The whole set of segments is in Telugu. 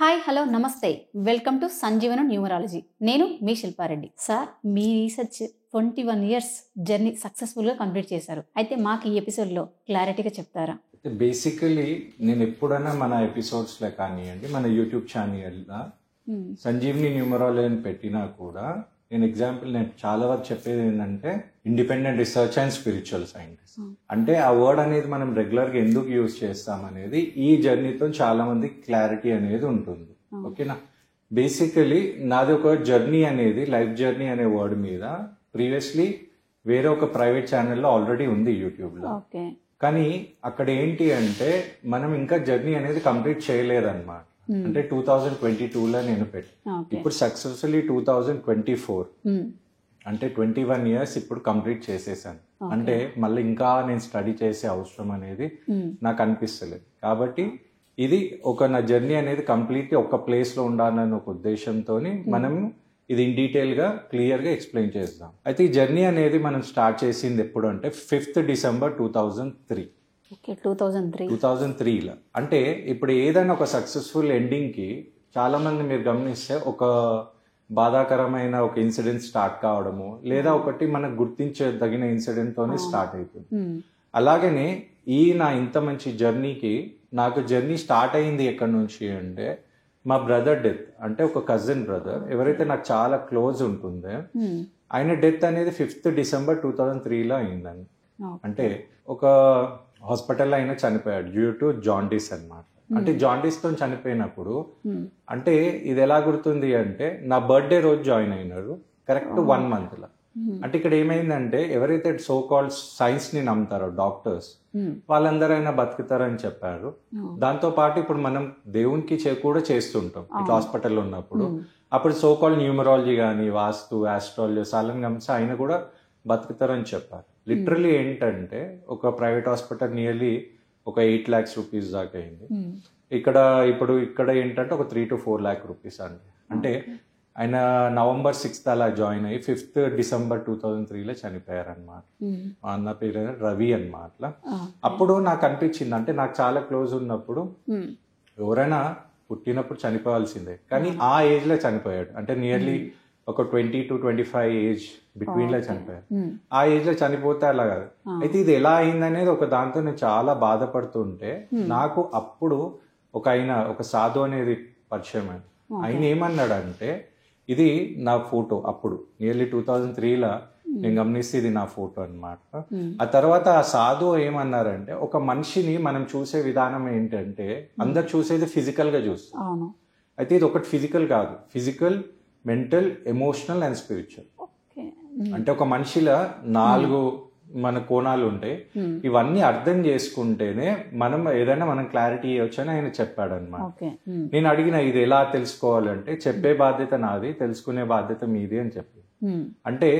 హాయ్ హలో నమస్తే వెల్కమ్ టు సంజీవన న్యూమరాలజీ. నేను మీ శిల్పారెడ్డి. సార్, మీ రీసెర్చ్ 21 ఇయర్స్ జర్నీ సక్సెస్ఫుల్గా కంప్లీట్ చేశారు. అయితే మాకు ఈ ఎపిసోడ్లో క్లారిటీగా చెప్తారా? బేసికలీ నేను ఎప్పుడైనా మన ఎపిసోడ్స్లో కానివ్వండి, మన యూట్యూబ్ ఛానల్లో సంజీవని న్యూమరాలజీ అని పెట్టినా కూడా నేను చాలా వరకు చెప్పేది ఏంటంటే independent research and spiritual scientist. అంటే ఆ వర్డ్ అనేది మనం రెగ్యులర్గా ఎందుకు యూజ్ చేస్తాం అనేది ఈ జర్నీతో చాలా మంది క్లారిటీ అనేది ఉంటుంది. ఓకేనా? బేసికలీ నాది ఒక జర్నీ అనేది లైఫ్ జర్నీ అనే వర్డ్ మీద ప్రీవియస్లీ వేరే ఒక ప్రైవేట్ ఛానల్లో ఆల్రెడీ ఉంది యూట్యూబ్లో. కానీ అక్కడ ఏంటి అంటే మనం ఇంకా జర్నీ అనేది కంప్లీట్ చేయలేదన్నమాట. అంటే 2022లో నేను ఇప్పుడు సక్సెస్ఫుల్లీ 2024 అంటే 21 ఇయర్స్ ఇప్పుడు కంప్లీట్ చేసేసాను. అంటే మళ్ళీ ఇంకా నేను స్టడీ చేసే అవసరం అనేది నాకు అనిపిస్తలేదు. కాబట్టి ఇది నా జర్నీ అనేది కంప్లీట్లీ ఒక ప్లేస్లో ఉండాలన్న ఒక ఉద్దేశంతో మనం ఇది ఇన్ డీటెయిల్గా క్లియర్గా ఎక్స్ప్లెయిన్ చేద్దాం. అయితే ఈ జర్నీ అనేది మనం స్టార్ట్ చేసింది ఎప్పుడు అంటే 5th డిసెంబర్ 2003. 2003లో. అంటే ఇప్పుడు ఏదైనా ఒక సక్సెస్ఫుల్ ఎండింగ్కి చాలా మంది మీరు గమనిస్తే ఒక బాధాకరమైన ఒక ఇన్సిడెంట్ స్టార్ట్ కావడము, లేదా ఒకటి మనకు గుర్తించదగిన ఇన్సిడెంట్ తోనే స్టార్ట్ అవుతుంది. అలాగనే నా ఇంత మంచి జర్నీకి నాకు జర్నీ స్టార్ట్ అయింది ఎక్కడి నుంచి అంటే మా బ్రదర్ డెత్. అంటే ఒక కజిన్ బ్రదర్ ఎవరైతే నాకు చాలా క్లోజ్ ఉంటుందో ఆయన డెత్ అనేది 5th డిసెంబర్ 2003లో అయిందండి. అంటే ఒక హాస్పిటల్లో అయినా చనిపోయాడు డ్యూ టు జాండీస్ అన్నమాట. అంటే జాండీస్ తో చనిపోయినప్పుడు అంటే ఇది ఎలా గుర్తుంది అంటే నా బర్త్డే రోజు జాయిన్ అయినాడు కరెక్ట్ 1 month లో. అంటే ఇక్కడ ఏమైందంటే ఎవరైతే సో కాల్డ్ సైన్స్ ని నమ్ముతారో డాక్టర్స్ వాళ్ళందరైనా బతుకుతారని చెప్పారు. దాంతో పాటు ఇప్పుడు మనం దేవునికి కూడా చేస్తుంటాం ఇట్లా హాస్పిటల్లో ఉన్నప్పుడు. అప్పుడు సో కాల్డ్ న్యూమరాలజీ కానీ వాస్తు ఆస్ట్రాలజీ సాలని గమనించి ఆయన కూడా బతుకుతారని చెప్పారు. లిటరలీ ఏంటంటే ఒక ప్రైవేట్ హాస్పిటల్ నియర్లీ ఒక 8 lakhs రూపీస్ దాకా అయింది. ఇక్కడ ఏంటంటే ఒక 3 to 4 lakh రూపీస్ అండి. అంటే ఆయన November 6th అలా జాయిన్ అయ్యి 5th డిసెంబర్ 2003లో చనిపోయారనమాట. మా అన్న పేరు రవి అన్నమాట. అప్పుడు నాకు అనిపించింది అంటే నాకు చాలా క్లోజ్ ఉన్నప్పుడు ఎవరైనా పుట్టినప్పుడు చనిపోవాల్సిందే, కానీ ఆ ఏజ్ లో చనిపోయాడు. అంటే నియర్లీ ఒక 20 to 25 ఏజ్ బిట్వీన్ లో చనిపోయారు. ఆ ఏజ్ లో చనిపోతే అలా కాదు. అయితే ఇది ఎలా అయిందనేది ఒక దాంతో నేను చాలా బాధపడుతుంటే నాకు అప్పుడు ఒక సాధు అనేది పరిచయం అయింది. ఆయన ఏమన్నాడంటే ఇది నా ఫోటో. అప్పుడు నియర్లీ 2003లో నేను గమనిస్తే ఇది నా ఫోటో అన్నమాట. ఆ తర్వాత ఆ సాధు ఏమన్నారంటే ఒక మనిషిని మనం చూసే విధానం ఏంటంటే అందరు చూసేది ఫిజికల్ గా చూస్తాం. అయితే ఇది ఒకటి ఫిజికల్ కాదు, physical, mental, emotional and spiritual. అంటే ఒక మనిషిలో 4 మన కోణాలు ఉంటాయి. ఇవన్నీ అర్థం చేసుకుంటేనే మనం క్లారిటీ ఇవ్వచ్చు అని ఆయన చెప్పాడు అనమాట. నేను అడిగిన ఇది ఎలా తెలుసుకోవాలంటే చెప్పే బాధ్యత నాది, తెలుసుకునే బాధ్యత మీది అని చెప్పి. అంటే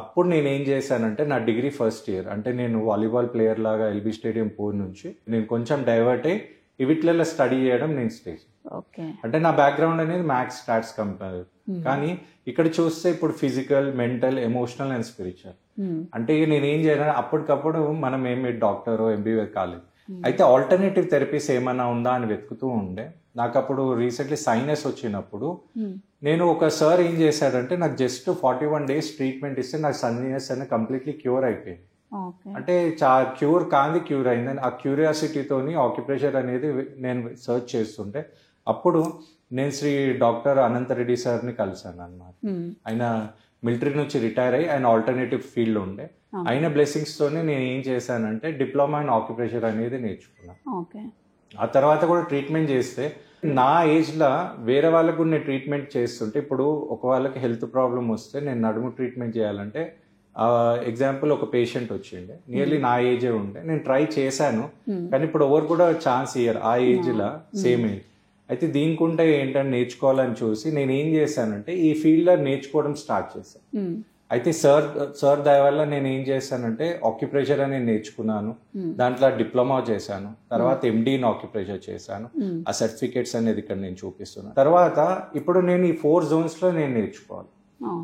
అప్పుడు నేను ఏం చేశానంటే నా డిగ్రీ ఫస్ట్ ఇయర్ అంటే నేను వాలీబాల్ ప్లేయర్ లాగా ఎల్బీ స్టేడియం పూర్ నుంచి నేను కొంచెం డైవర్ట్ అయ్యి ఇవిట్లలో స్టడీ చేయడం నేను స్టేజ్. అంటే నా బ్యాక్గ్రౌండ్ అనేది మ్యాథ్స్ స్టాట్స్ కంపేర్. కానీ ఇక్కడ చూస్తే ఇప్పుడు physical, mental, emotional and spiritual. అంటే నేనేం చేయాలి అప్పటికప్పుడు మనం ఏమి డాక్టర్ ఎంబీబీఎస్ కాలేదు. అయితే ఆల్టర్నేటివ్ థెరపీస్ ఏమైనా ఉందా అని వెతుకుతూ ఉండే. నాకు అప్పుడు రీసెంట్లీ సైనస్ వచ్చినప్పుడు నేను ఒక సార్ ఏం చేశాడంటే నాకు జస్ట్ 41 days ట్రీట్మెంట్ ఇస్తే నాకు సైనస్ అనేది కంప్లీట్లీ క్యూర్ అయిపోయింది. అంటే క్యూర్ అయింది. ఆ క్యూరియాసిటీతోని ఆక్యుప్రెషర్ అనేది నేను సర్చ్ చేస్తుంటే అప్పుడు నేను శ్రీ డాక్టర్ అనంతరెడ్డి సార్ని కలిసాను అన్నమాట. ఆయన మిలిటరీ నుంచి రిటైర్ అయ్యి ఆయన ఆల్టర్నేటివ్ ఫీల్డ్ ఉండే. ఆయన బ్లెస్సింగ్స్ తోనే నేను ఏం చేశానంటే డిప్లొమా ఇన్ ఆక్యుప్రెషర్ అనేది నేర్చుకున్నాను. ఆ తర్వాత కూడా ట్రీట్మెంట్ చేస్తే నా ఏజ్ లో వేరే వాళ్ళకు నేను ట్రీట్మెంట్ చేస్తుంటే ఇప్పుడు ఒక వాళ్ళకి హెల్త్ ప్రాబ్లం వస్తే నేను నడుము ట్రీట్మెంట్ చేయాలంటే ఎగ్జాంపుల్ ఒక పేషెంట్ వచ్చిండే నియర్లీ నా ఏజే ఉండే. నేను ట్రై చేశాను కానీ ఇప్పుడు ఎవరు కూడా ఛాన్స్ ఇయ్యరు ఆ ఏజ్ లో సేమ్ ఏజ్. అయితే దీనికుంటే ఏంటని నేర్చుకోవాలని చూసి నేను ఏం చేశానంటే ఈ ఫీల్డ్ లో నేర్చుకోవడం స్టార్ట్ చేశాను. అయితే సార్ దయ వల్ల నేను ఏం చేశానంటే ఆక్యుప్రెషర్ అనేది నేర్చుకున్నాను. దాంట్లో డిప్లొమా చేశాను. తర్వాత ఎండి ఇన్ ఆక్యుప్రెషర్ చేశాను. ఆ సర్టిఫికేట్స్ అనేది ఇక్కడ నేను చూపిస్తున్నాను. తర్వాత ఇప్పుడు నేను ఈ 4 zones లో నేను నేర్చుకోవాలి.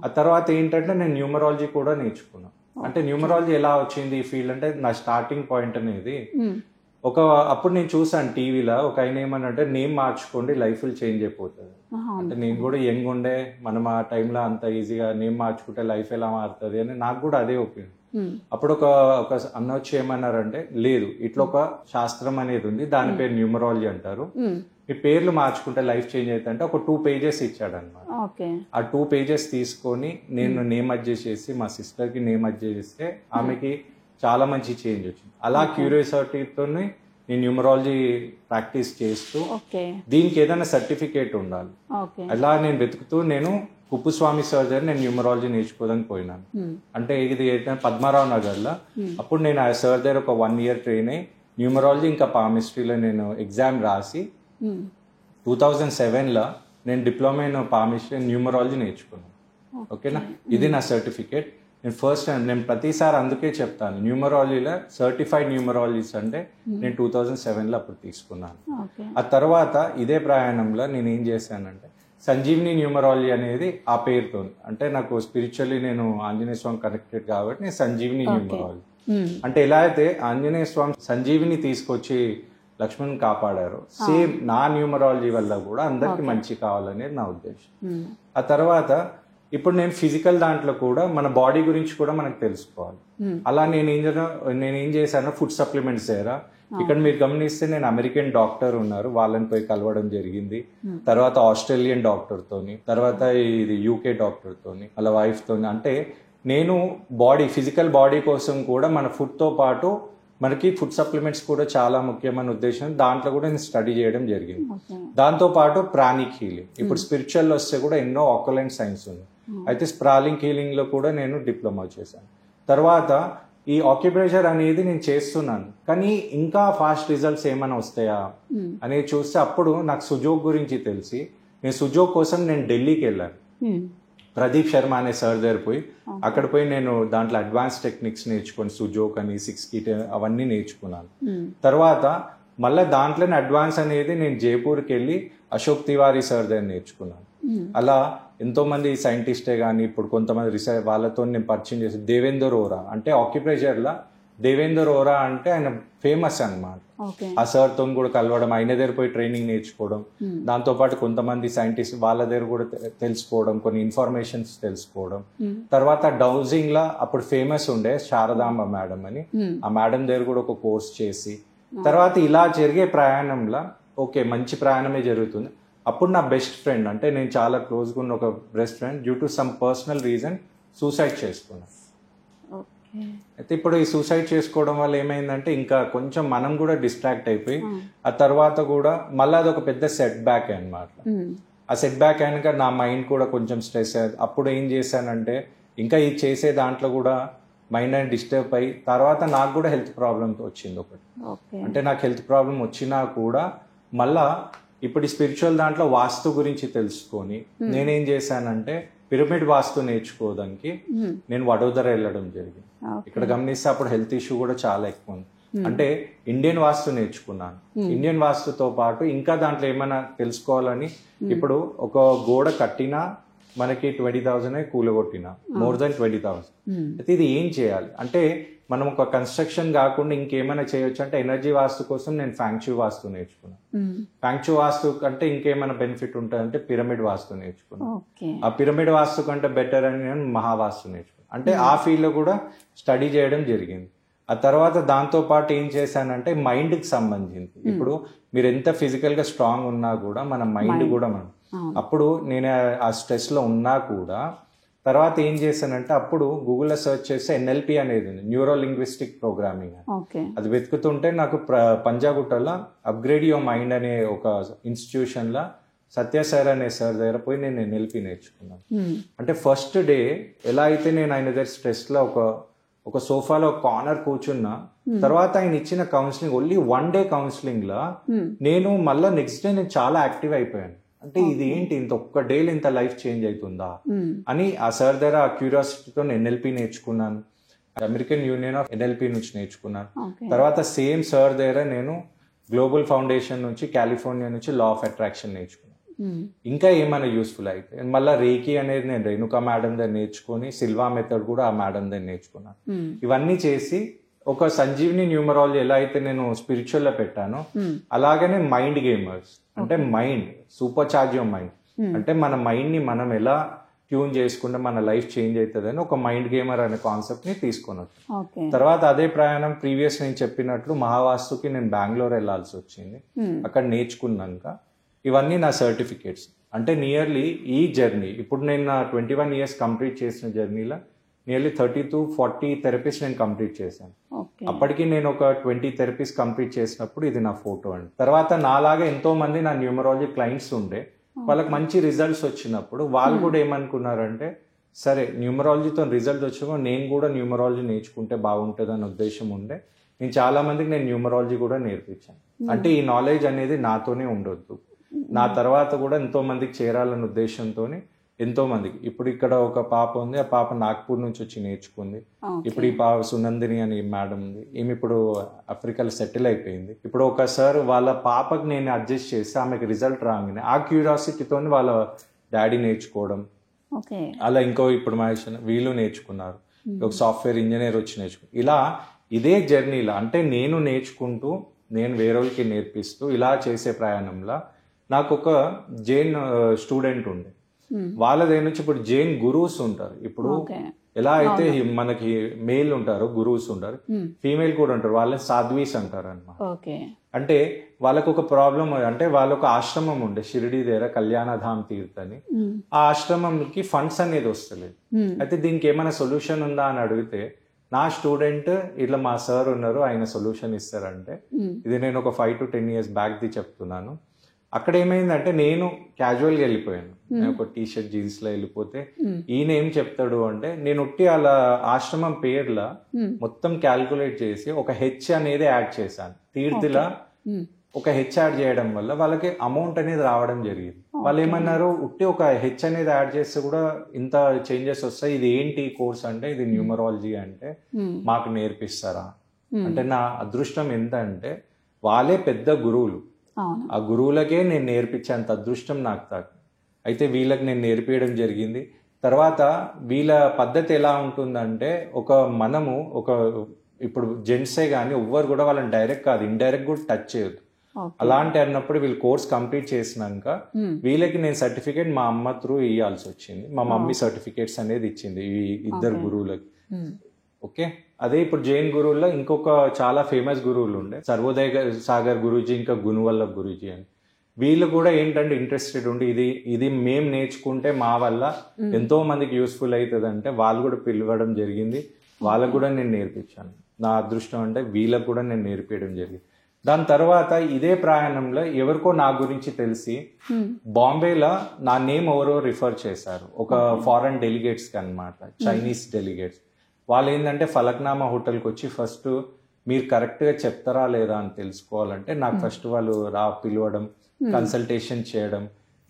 ఆ తర్వాత ఏంటంటే నేను న్యూమరాలజీ కూడా నేర్చుకున్నాను. అంటే న్యూమరాలజీ ఎలా వచ్చింది ఈ ఫీల్డ్ అంటే నా స్టార్టింగ్ పాయింట్ అనేది అప్పుడు నేను చూసాను టీవీలో ఒక ఆయన ఏమనంటే నేమ్ మార్చుకోండి లైఫ్ చేంజ్ అయిపోతుంది. అంటే నేను కూడా యంగ్ ఉండే, మనం ఆ టైంలో అంత ఈజీగా నేమ్ మార్చుకుంటే లైఫ్ ఎలా మారుతుంది అని నాకు కూడా అదే ఒపీనియన్. అప్పుడు ఒక అన్న వచ్చి ఏమన్నారంటే, లేదు ఇట్లా ఒక శాస్త్రం అనేది ఉంది, దాని పేరు న్యూమరాలజీ అంటారు, మీ పేర్లు మార్చుకుంటే లైఫ్ చేంజ్ అవుతుంది అంటే ఒక 2 pages ఇచ్చాడు అనమాట. ఆ 2 pages తీసుకొని నేను నేమ్ అడ్జస్ట్ చేసి మా సిస్టర్ కి నేమ్ అడ్జస్ట్ చేస్తే ఆమెకి చాలా మంచి చేంజ్ వచ్చింది. అలా క్యూరియాసిటీతోనే నేను న్యూమరాలజీ ప్రాక్టీస్ చేస్తూ దీనికి ఏదైనా సర్టిఫికేట్ ఉండాలి అలా నేను వెతుకుతూ నేను కుప్పుస్వామి సార్ దగ్గర నేను న్యూమరాలజీ నేర్చుకోవడానికి పోయినాను. అంటే ఇది పద్మారావు నగర్లో. అప్పుడు నేను ఆ సార్ దగ్గర ఒక 1 year ట్రైన్ అయ్యి న్యూమరాలజీ ఇంకా పామిస్ట్రీలో నేను ఎగ్జామ్ రాసి 2007లో నేను డిప్లొమా ఇన్ పామిస్ట్రీ న్యూమరాలజీ నేర్చుకున్నాను. ఓకేనా, ఇది నా సర్టిఫికేట్. నేను ఫస్ట్ టైం, నేను ప్రతిసారి అందుకే చెప్తాను, న్యూమరాలజీలో సర్టిఫైడ్ న్యూమరాలజిస్ట్ అంటే నేను 2007లో అప్పుడు తీసుకున్నాను. ఆ తర్వాత ఇదే ప్రయాణంలో నేను ఏం చేశానంటే సంజీవిని న్యూమరాలజీ అనేది ఆ పేరుతో, అంటే నాకు స్పిరిచువల్లీ నేను ఆంజనేయ స్వామి కనెక్టెడ్ కాబట్టి నేను సంజీవిని న్యూమరాలజీ. అంటే ఎలా అయితే ఆంజనేయ స్వామి సంజీవిని తీసుకొచ్చి లక్ష్మణ్ కాపాడారు, సేమ్ నా న్యూమరాలజీ వల్ల కూడా అందరికి మంచి కావాలనేది నా ఉద్దేశం. ఆ తర్వాత ఇప్పుడు నేను ఫిజికల్ దాంట్లో కూడా మన బాడీ గురించి కూడా మనకు తెలుసుకోవాలి. అలా నేను ఏం చేశాను, ఫుడ్ సప్లిమెంట్స్ దగ్గర ఇక్కడ మీరు గమనిస్తే నేను అమెరికన్ డాక్టర్ ఉన్నారు, వాళ్ళని పోయి కలవడం జరిగింది. తర్వాత ఆస్ట్రేలియన్ డాక్టర్ తోని, తర్వాత ఇది యూకే డాక్టర్ తోని, వాళ్ళ వైఫ్ తోని. అంటే నేను ఫిజికల్ బాడీ కోసం కూడా మన ఫుడ్ తో పాటు మనకి ఫుడ్ సప్లిమెంట్స్ కూడా చాలా ముఖ్యమైన ఉద్దేశం, దాంట్లో కూడా నేను స్టడీ చేయడం జరిగింది. దాంతో పాటు ప్రాణిక్ హీలింగ్, ఇప్పుడు స్పిరిచువల్ వస్తే కూడా ఎన్నో ఆక్యులెంట్ సైన్స్ ఉంది. అయితే ప్రాణిక్ హీలింగ్ లో కూడా నేను డిప్లొమా చేశాను. తర్వాత ఈ ఆక్యుప్రెషర్ అనేది నేను చేస్తున్నాను, కానీ ఇంకా ఫాస్ట్ రిజల్ట్స్ ఏమైనా వస్తాయా అనేది చూస్తే అప్పుడు నాకు సుజోగ్ గురించి తెలిసి నేను సుజోగ్ కోసం నేను ఢిల్లీకి వెళ్ళాను. ప్రదీప్ శర్మ అనే సార్ దగ్గర పోయి అక్కడ పోయి నేను దాంట్లో అడ్వాన్స్ టెక్నిక్స్ నేర్చుకొని సుజోక్ అని 6 key అవన్నీ నేర్చుకున్నాను. తర్వాత మళ్ళీ దాంట్లోనే అడ్వాన్స్ అనేది నేను జైపూర్కి వెళ్ళి అశోక్ తివారీ సార్ దగ్గర నేర్చుకున్నాను. అలా ఎంతో మంది సైంటిస్టే కానీ ఇప్పుడు కొంతమంది రీసెర్చ్ వాళ్ళతో నేను పరిచయం చేసి దేవేందర్ ఓరా, అంటే ఆక్యుప్రెషర్లో దేవేందర్ ఓరా అంటే ఆయన ఫేమస్ అన్నమాట. ఆ సార్ తో కూడా కలవడం, ఆయన దగ్గర పోయి ట్రైనింగ్ నేర్చుకోవడం, దాంతో పాటు కొంతమంది సైంటిస్ట్ వాళ్ళ దగ్గర కూడా తెలుసుకోవడం, కొన్ని ఇన్ఫర్మేషన్స్ తెలుసుకోవడం. తర్వాత డౌజింగ్ లా అప్పుడు ఫేమస్ ఉండే శారదాంబ మేడం అని, ఆ మేడం దగ్గర కూడా ఒక కోర్స్ చేసి, తర్వాత ఇలా జరిగే ప్రయాణంలో ఓకే మంచి ప్రయాణమే జరుగుతుంది. అప్పుడు నా బెస్ట్ ఫ్రెండ్, అంటే నేను చాలా క్లోజ్గా ఉన్న ఒక best friend due to some personal reason suicide చేసుకున్నాను. అయితే ఇప్పుడు ఈ సూసైడ్ చేసుకోవడం వల్ల ఏమైందంటే ఇంకా కొంచెం మనం కూడా డిస్ట్రాక్ట్ అయిపోయి, ఆ తర్వాత కూడా మళ్ళీ అదొక పెద్ద సెట్ బ్యాక్ అన్నమాట. ఆ సెట్ బ్యాక్ అయినాక నా మైండ్ కూడా కొంచెం స్ట్రెస్ అయ్యేది. అప్పుడు ఏం చేశానంటే ఇంకా ఈ చేసే దాంట్లో కూడా మైండ్ అని డిస్టర్బ్ అయ్యి, తర్వాత నాకు కూడా హెల్త్ ప్రాబ్లమ్ వచ్చింది ఒకటి. అంటే నాకు హెల్త్ ప్రాబ్లం వచ్చినా కూడా మళ్ళా ఇప్పుడు స్పిరిచువల్ దాంట్లో వాస్తు గురించి తెలుసుకొని నేనేం చేశానంటే పిరమిడ్ వాస్తు నేర్చుకోవడానికి నేను వడోదర వెళ్ళడం జరిగింది. ఇక్కడ గమనిస్తే అప్పుడు హెల్త్ ఇష్యూ కూడా చాలా ఎక్కువ ఉంది. అంటే ఇండియన్ వాస్తు నేర్చుకున్నాను. ఇండియన్ వాస్తుతో పాటు ఇంకా దాంట్లో ఏమైనా తెలుసుకోవాలని, ఇప్పుడు ఒక గోడ కట్టినా మనకి 20,000 కూలగొట్టినా మోర్ దెన్ 20,000. అయితే ఇది ఏం చేయాలి అంటే మనం ఒక కన్స్ట్రక్షన్ కాకుండా ఇంకేమైనా చేయొచ్చు అంటే ఎనర్జీ వాస్తు కోసం నేను ఫ్యాంక్షూ వాస్తు నేర్చుకున్నాను. ఫ్యాంక్షూ వాస్తు కంటే ఇంకేమైనా బెనిఫిట్ ఉంటుందంటే పిరమిడ్ వాస్తు నేర్చుకున్నాను. ఆ పిరమిడ్ వాస్తు కంటే బెటర్ అని నేను మహావాస్తు నేర్చుకున్నాను. అంటే ఆ ఫీల్డ్ లో కూడా స్టడీ చేయడం జరిగింది. ఆ తర్వాత దాంతో పాటు ఏం చేశానంటే మైండ్ కి సంబంధించి, ఇప్పుడు మీరు ఎంత ఫిజికల్ గా స్ట్రాంగ్ ఉన్నా కూడా మన మైండ్ కూడా మనం, అప్పుడు నేను ఆ స్ట్రెస్ లో ఉన్నా కూడా తర్వాత ఏం చేశానంటే అప్పుడు గూగుల్లో సెర్చ్ చేస్తే ఎన్ఎల్పి అనేది ఉంది, న్యూరో లింగ్విస్టిక్ ప్రోగ్రామింగ్. అది వెతుకుతుంటే నాకు పంజాగుట్టలో అప్గ్రేడ్ యువర్ మైండ్ అనే ఒక ఇన్స్టిట్యూషన్ లా సత్య సార్ అనే సార్ దగ్గర పోయి నేను ఎన్ఎల్పి నేర్చుకున్నాను. అంటే ఫస్ట్ డే ఎలా అయితే నేను ఆయన దగ్గర స్ట్రెస్ లో ఒక సోఫాలో కార్నర్ కూర్చున్నా, తర్వాత ఆయన ఇచ్చిన కౌన్సిలింగ్ ఓన్లీ 1 day కౌన్సిలింగ్ లా నేను మళ్ళీ నెక్స్ట్ డే నేను చాలా యాక్టివ్ అయిపోయాను. అంటే ఇది ఏంటి ఇంత ఒక్క డేలో ఇంత లైఫ్ చేంజ్ అవుతుందా అని ఆ సార్ దగ్గర ఆ క్యూరియాసిటీతో ఎన్ఎల్పి నేర్చుకున్నాను. అమెరికన్ యూనియన్ ఆఫ్ ఎన్ఎల్పి నుంచి నేర్చుకున్నాను. తర్వాత సేమ్ సార్ దగ్గర నేను గ్లోబల్ ఫౌండేషన్ నుంచి కాలిఫోర్నియా నుంచి లా ఆఫ్ అట్రాక్షన్ నేర్చుకున్నాను. ఇంకా ఏమైనా యూస్ఫుల్ అయితే మళ్ళీ రేకి అనేది నేను రేణుకా మేడం దగ్గర నేర్చుకుని సిల్వా మెథడ్ కూడా ఆ మేడం దగ్గర నేర్చుకున్నాను. ఇవన్నీ చేసి ఒక సంజీవిని న్యూమరాలజీ ఎలా అయితే నేను స్పిరిచువల్ లో పెట్టానో అలాగనే మైండ్ గేమర్స్ అంటే mind super charge your mind అంటే మన మైండ్ ని మనం ఎలా ట్యూన్ చేసుకుంటే మన లైఫ్ చేంజ్ అవుతుందని ఒక మైండ్ గేమర్ అనే కాన్సెప్ట్ ని తీసుకున్నాను. తర్వాత అదే ప్రయాణం ప్రీవియస్ నేను చెప్పినట్లు మహావాస్తుకి నేను బెంగళూరు వెళ్లాల్సి వచ్చింది. అక్కడ నేర్చుకున్నాక ఇవన్నీ నా సర్టిఫికేట్స్ అంటే నియర్లీ ఈ జర్నీ ఇప్పుడు నేను నా 21 years కంప్లీట్ చేసిన జర్నీలో నియర్లీ 30 to 40 థెరపీస్ నేను కంప్లీట్ చేశాను. అప్పటికి నేను ఒక 20 థెరపీస్ కంప్లీట్ చేసినప్పుడు ఇది నా ఫోటో అండి. తర్వాత నాలాగా ఎంతో మంది నా న్యూమరాలజీ క్లయింట్స్ ఉండే వాళ్ళకి మంచి రిజల్ట్స్ వచ్చినప్పుడు వాళ్ళు కూడా ఏమనుకున్నారంటే సరే న్యూమరాలజీతో రిజల్ట్ వచ్చినా నేను కూడా న్యూమరాలజీ నేర్చుకుంటే బాగుంటుంది అనే ఉద్దేశం ఉండే నేను చాలా మందికి నేను న్యూమరాలజీ కూడా నేర్పించాను. అంటే ఈ నాలెడ్జ్ అనేది నాతోనే ఉండొద్దు, నా తర్వాత కూడా ఎంతో మందికి చేరాలన్న ఉద్దేశంతో ఎంతో మందికి ఇప్పుడు ఇక్కడ ఒక పాప ఉంది, ఆ పాప నాగ్పూర్ నుంచి వచ్చి నేర్చుకుంది. ఇప్పుడు ఈ పాప సునందిని అని మేడం ఉంది, ఈమె ఇప్పుడు ఆఫ్రికాలో సెటిల్ అయిపోయింది. ఇప్పుడు ఒక సార్ వాళ్ళ పాపకి నేను అడ్జస్ట్ చేసి ఆమెకి రిజల్ట్ రాగానే ఆ క్యూరియాసిటీతో వాళ్ళ డాడీ నేర్చుకోవడం అలా ఇంకో ఇప్పుడు మహేష్ వీళ్ళు నేర్చుకున్నారు, ఒక సాఫ్ట్వేర్ ఇంజనీర్ వచ్చి నేర్చుకున్నారు. ఇలా ఇదే జర్నీలో అంటే నేను నేర్చుకుంటూ నేను వేరేకి నేర్పిస్తూ ఇలా చేసే ప్రయాణంలో నాకు ఒక జైన్ స్టూడెంట్ ఉండే వాళ్ళదే నుంచి ఇప్పుడు జైన్ గురువుస్ ఉంటారు. ఇప్పుడు ఎలా అయితే మనకి మేల్ ఉంటారు గురువుస్ ఉంటారు, ఫీమేల్ కూడా ఉంటారు, వాళ్ళని సాధ్వీస్ అంటారు అన్నమాట. అంటే వాళ్ళకు ఒక ప్రాబ్లం అంటే వాళ్ళొక ఆశ్రమం ఉండే షిరిడి దగ్గర కళ్యాణధామ్ తీర్థ్ అని, ఆ ఆశ్రమంకి ఫండ్స్ అనేది వస్తలేదు. అయితే దీనికి ఏమైనా సొల్యూషన్ ఉందా అని అడిగితే నా స్టూడెంట్ ఇట్లా మా సార్ ఉన్నారు ఆయన సొల్యూషన్ ఇస్తారంటే ఇది నేను ఒక 5 to 10 years బ్యాక్ ది చెప్తున్నాను. అక్కడ ఏమైందంటే నేను క్యాజువల్గా వెళ్ళిపోయాను, నేను ఒక టీషర్ట్ జీన్స్ లో వెళ్ళిపోతే ఈయన ఏం చెప్తాడు అంటే నేను ఉట్టి అలా ఆశ్రమం పేర్ల మొత్తం క్యాల్కులేట్ చేసి ఒక హెచ్ అనేది యాడ్ చేశాను. తీర్థిలా ఒక హెచ్ యాడ్ చేయడం వల్ల వాళ్ళకి అమౌంట్ అనేది రావడం జరిగింది. వాళ్ళు ఏమన్నారు ఉట్టి ఒక హెచ్ అనేది యాడ్ చేస్తే కూడా ఇంత చేంజెస్ వస్తాయి, ఇది ఏంటి కోర్స్ అంటే ఇది న్యూమరాలజీ అంటే మాకు నేర్పిస్తారా అంటే నా అదృష్టం ఎంత అంటే వాళ్ళే పెద్ద గురువులు, ఆ గురువులకే నేను నేర్పించేంత అదృష్టం నాకు తాకు. అయితే వీళ్ళకి నేను నేర్పించడం జరిగింది. తర్వాత వీళ్ళ పద్ధతి ఎలా ఉంటుందంటే ఒక మనము ఒక ఇప్పుడు జెంట్సే కానీ ఎవ్వరు కూడా వాళ్ళని డైరెక్ట్ కాదు ఇండైరెక్ట్ కూడా టచ్ చేయొద్దు. అలాంటి అన్నప్పుడు వీళ్ళు కోర్స్ కంప్లీట్ చేసినాక వీళ్ళకి నేను సర్టిఫికేట్ మా అమ్మ త్రూ ఇవ్వాల్సి వచ్చింది. మా మమ్మీ సర్టిఫికేట్స్ అనేది ఇచ్చింది ఈ ఇద్దరు గురువులకి. ఓకే, అదే ఇప్పుడు జైన్ గురువుల్లో ఇంకొక చాలా ఫేమస్ గురువులు ఉండే సర్వోదయ సాగర్ గురూజీ ఇంకా గుణవల్లభ్ గురూజీ అని. వీళ్ళు కూడా ఏంటంటే ఇంట్రెస్టెడ్ ఉండి ఇది మేము నేర్చుకుంటే మా వల్ల ఎంతో మందికి యూస్ఫుల్ అవుతుంది అంటే వాళ్ళు కూడా పిలవడం జరిగింది. వాళ్ళకు కూడా నేను నేర్పించాను. నా అదృష్టం అంటే వీళ్ళకు కూడా నేను నేర్పించడం జరిగింది. దాని తర్వాత ఇదే ప్రయాణంలో ఎవరికో నా గురించి తెలిసి బాంబేలో నా నేమ్ ఎవరో రిఫర్ చేశారు ఒక ఫారెన్ డెలిగేట్స్ కి అన్నమాట, చైనీస్ డెలిగేట్స్. వాళ్ళు ఏంటంటే ఫలక్నామా హోటల్కి వచ్చి ఫస్ట్ మీరు కరెక్ట్గా చెప్తారా లేదా అని తెలుసుకోవాలంటే నాకు ఫస్ట్ వాళ్ళు పిలవడం కన్సల్టేషన్ చేయడం,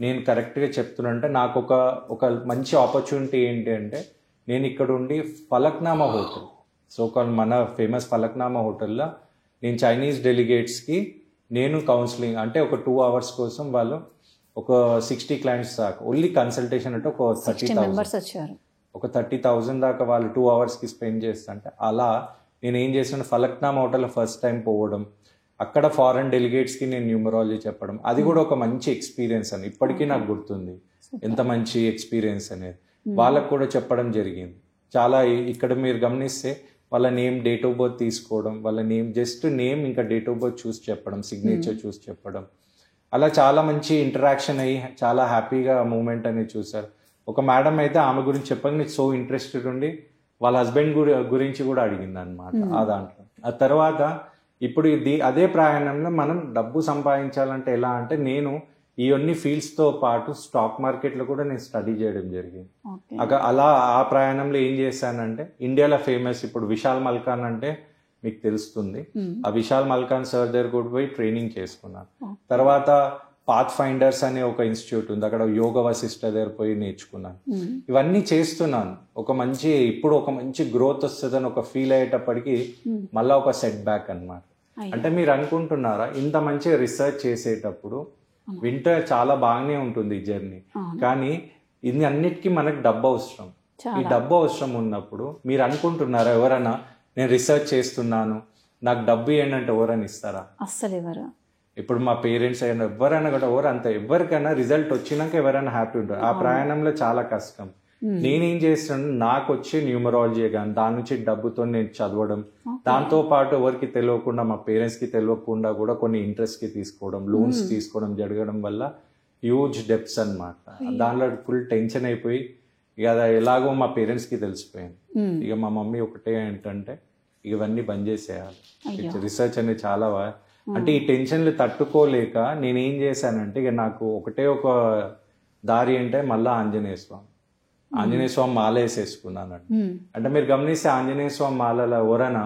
నేను కరెక్ట్గా చెప్తున్నంటే నాకు ఒక మంచి ఆపర్చునిటీ ఏంటి అంటే నేను ఇక్కడ ఉండి ఫలక్నామా హోటల్ మన ఫేమస్ ఫలక్నామా హోటల్లో నేను చైనీస్ డెలిగేట్స్కి నేను కౌన్సిలింగ్ అంటే ఒక 2 hours కోసం వాళ్ళు ఒక 60 clients దాకా ఓన్లీ కన్సల్టేషన్ అంటే ఒక 30,000 దాకా వాళ్ళు 2 hours స్పెండ్ చేస్తుంటే అలా నేను ఏం చేసిన ఫలక్నామా హోటల్ ఫస్ట్ టైం పోవడం, అక్కడ ఫారెన్ డెలిగేట్స్కి నేను న్యూమరాలజీ చెప్పడం, అది కూడా ఒక మంచి ఎక్స్పీరియన్స్ అని ఇప్పటికీ నాకు గుర్తుంది. ఎంత మంచి ఎక్స్పీరియన్స్ అనేది వాళ్ళకు కూడా చెప్పడం జరిగింది. చాలా ఇక్కడ మీరు గమనిస్తే వాళ్ళ నేమ్ డేట్ ఆఫ్ బర్త్ తీసుకోవడం, వాళ్ళ నేమ్ జస్ట్ నేమ్ ఇంకా డేట్ ఆఫ్ బర్త్ చూసి చెప్పడం, సిగ్నేచర్ చూసి చెప్పడం, అలా చాలా మంచి ఇంటరాక్షన్ అయ్యి చాలా హ్యాపీగా మూమెంట్ అనేది చూసారు. ఒక మేడం అయితే ఆమె గురించి చెప్పండి సో ఇంట్రెస్టెడ్ ఉండి వాళ్ళ హస్బెండ్ గురించి కూడా అడిగింది అనమాట ఆ దాంట్లో. ఆ తర్వాత ఇప్పుడు అదే ప్రయాణంలో మనం డబ్బు సంపాదించాలంటే ఎలా అంటే నేను ఇవన్నీ ఫీల్డ్స్తో పాటు స్టాక్ మార్కెట్లో కూడా నేను స్టడీ చేయడం జరిగింది. అలా ఆ ప్రయాణంలో ఏం చేశానంటే ఇండియాలో ఫేమస్ ఇప్పుడు విశాల్ మల్కాన్ అంటే మీకు తెలుస్తుంది, ఆ విశాల్ మల్కాన్ సార్ దగ్గర కూడా పోయి ట్రైనింగ్ చేసుకున్నాను. తర్వాత పాత్ ఫైండర్స్ అనే ఒక ఇన్స్టిట్యూట్ ఉంది, అక్కడ యోగ వశిష్ఠ దగ్గర పోయి నేర్చుకున్నాను. ఇవన్నీ చేస్తున్నాను. ఇప్పుడు ఒక మంచి గ్రోత్ వస్తుందని ఒక ఫీల్ అయ్యేటప్పటికి మళ్ళీ ఒక సెట్ బ్యాక్ అన్నమాట. అంటే మీరు అనుకుంటున్నారా ఇంత మంచిగా రీసెర్చ్ చేసేటప్పుడు వింటే చాలా బాగానే ఉంటుంది ఈ జర్నీ, కానీ ఇది అన్నిటికీ మనకు డబ్బు అవసరం. ఈ డబ్బు అవసరం ఉన్నప్పుడు మీరు అనుకుంటున్నారా ఎవరైనా నేను రీసెర్చ్ చేస్తున్నాను, నాకు డబ్బు ఏంటంటే ఎవరైనా ఇస్తారా? అస్సలు ఎవరు. ఇప్పుడు మా పేరెంట్స్ అయినా ఎవరైనా కూడా అంత ఎవరికైనా రిజల్ట్ వచ్చినాక ఎవరైనా హ్యాపీ ఉంటారు. ఆ ప్రయాణంలో చాలా కష్టం. నేనేం చేస్తాను, నాకు వచ్చే న్యూమరాలజీ కానీ దాని నుంచి డబ్బుతో నేను చదవడం, దాంతో పాటు ఎవరికి తెలియకుండా మా పేరెంట్స్ కి తెలియకుండా కూడా కొన్ని ఇంట్రెస్ట్ కి తీసుకోవడం, లోన్స్ తీసుకోవడం జరగడం వల్ల హ్యూజ్ డెప్స్ అన్నమాట. దానిలో ఫుల్ టెన్షన్ అయిపోయి ఇక అది ఎలాగో మా పేరెంట్స్ కి తెలిసిపోయింది. ఇక మా మమ్మీ ఒకటే ఏంటంటే ఇవన్నీ బంద్ చేసేయాలి, రీసెర్చ్ అనేది చాలా అంటే ఈ టెన్షన్లు తట్టుకోలేక నేనేం చేశానంటే ఇక నాకు ఒకటే ఒక దారి అంటే మళ్ళీ ఆంజనేయ స్వామి మాల వేసేసుకున్నానండి. అంటే మీరు గమనిస్తే ఆంజనేయ స్వామి మాలలో ఎవరైనా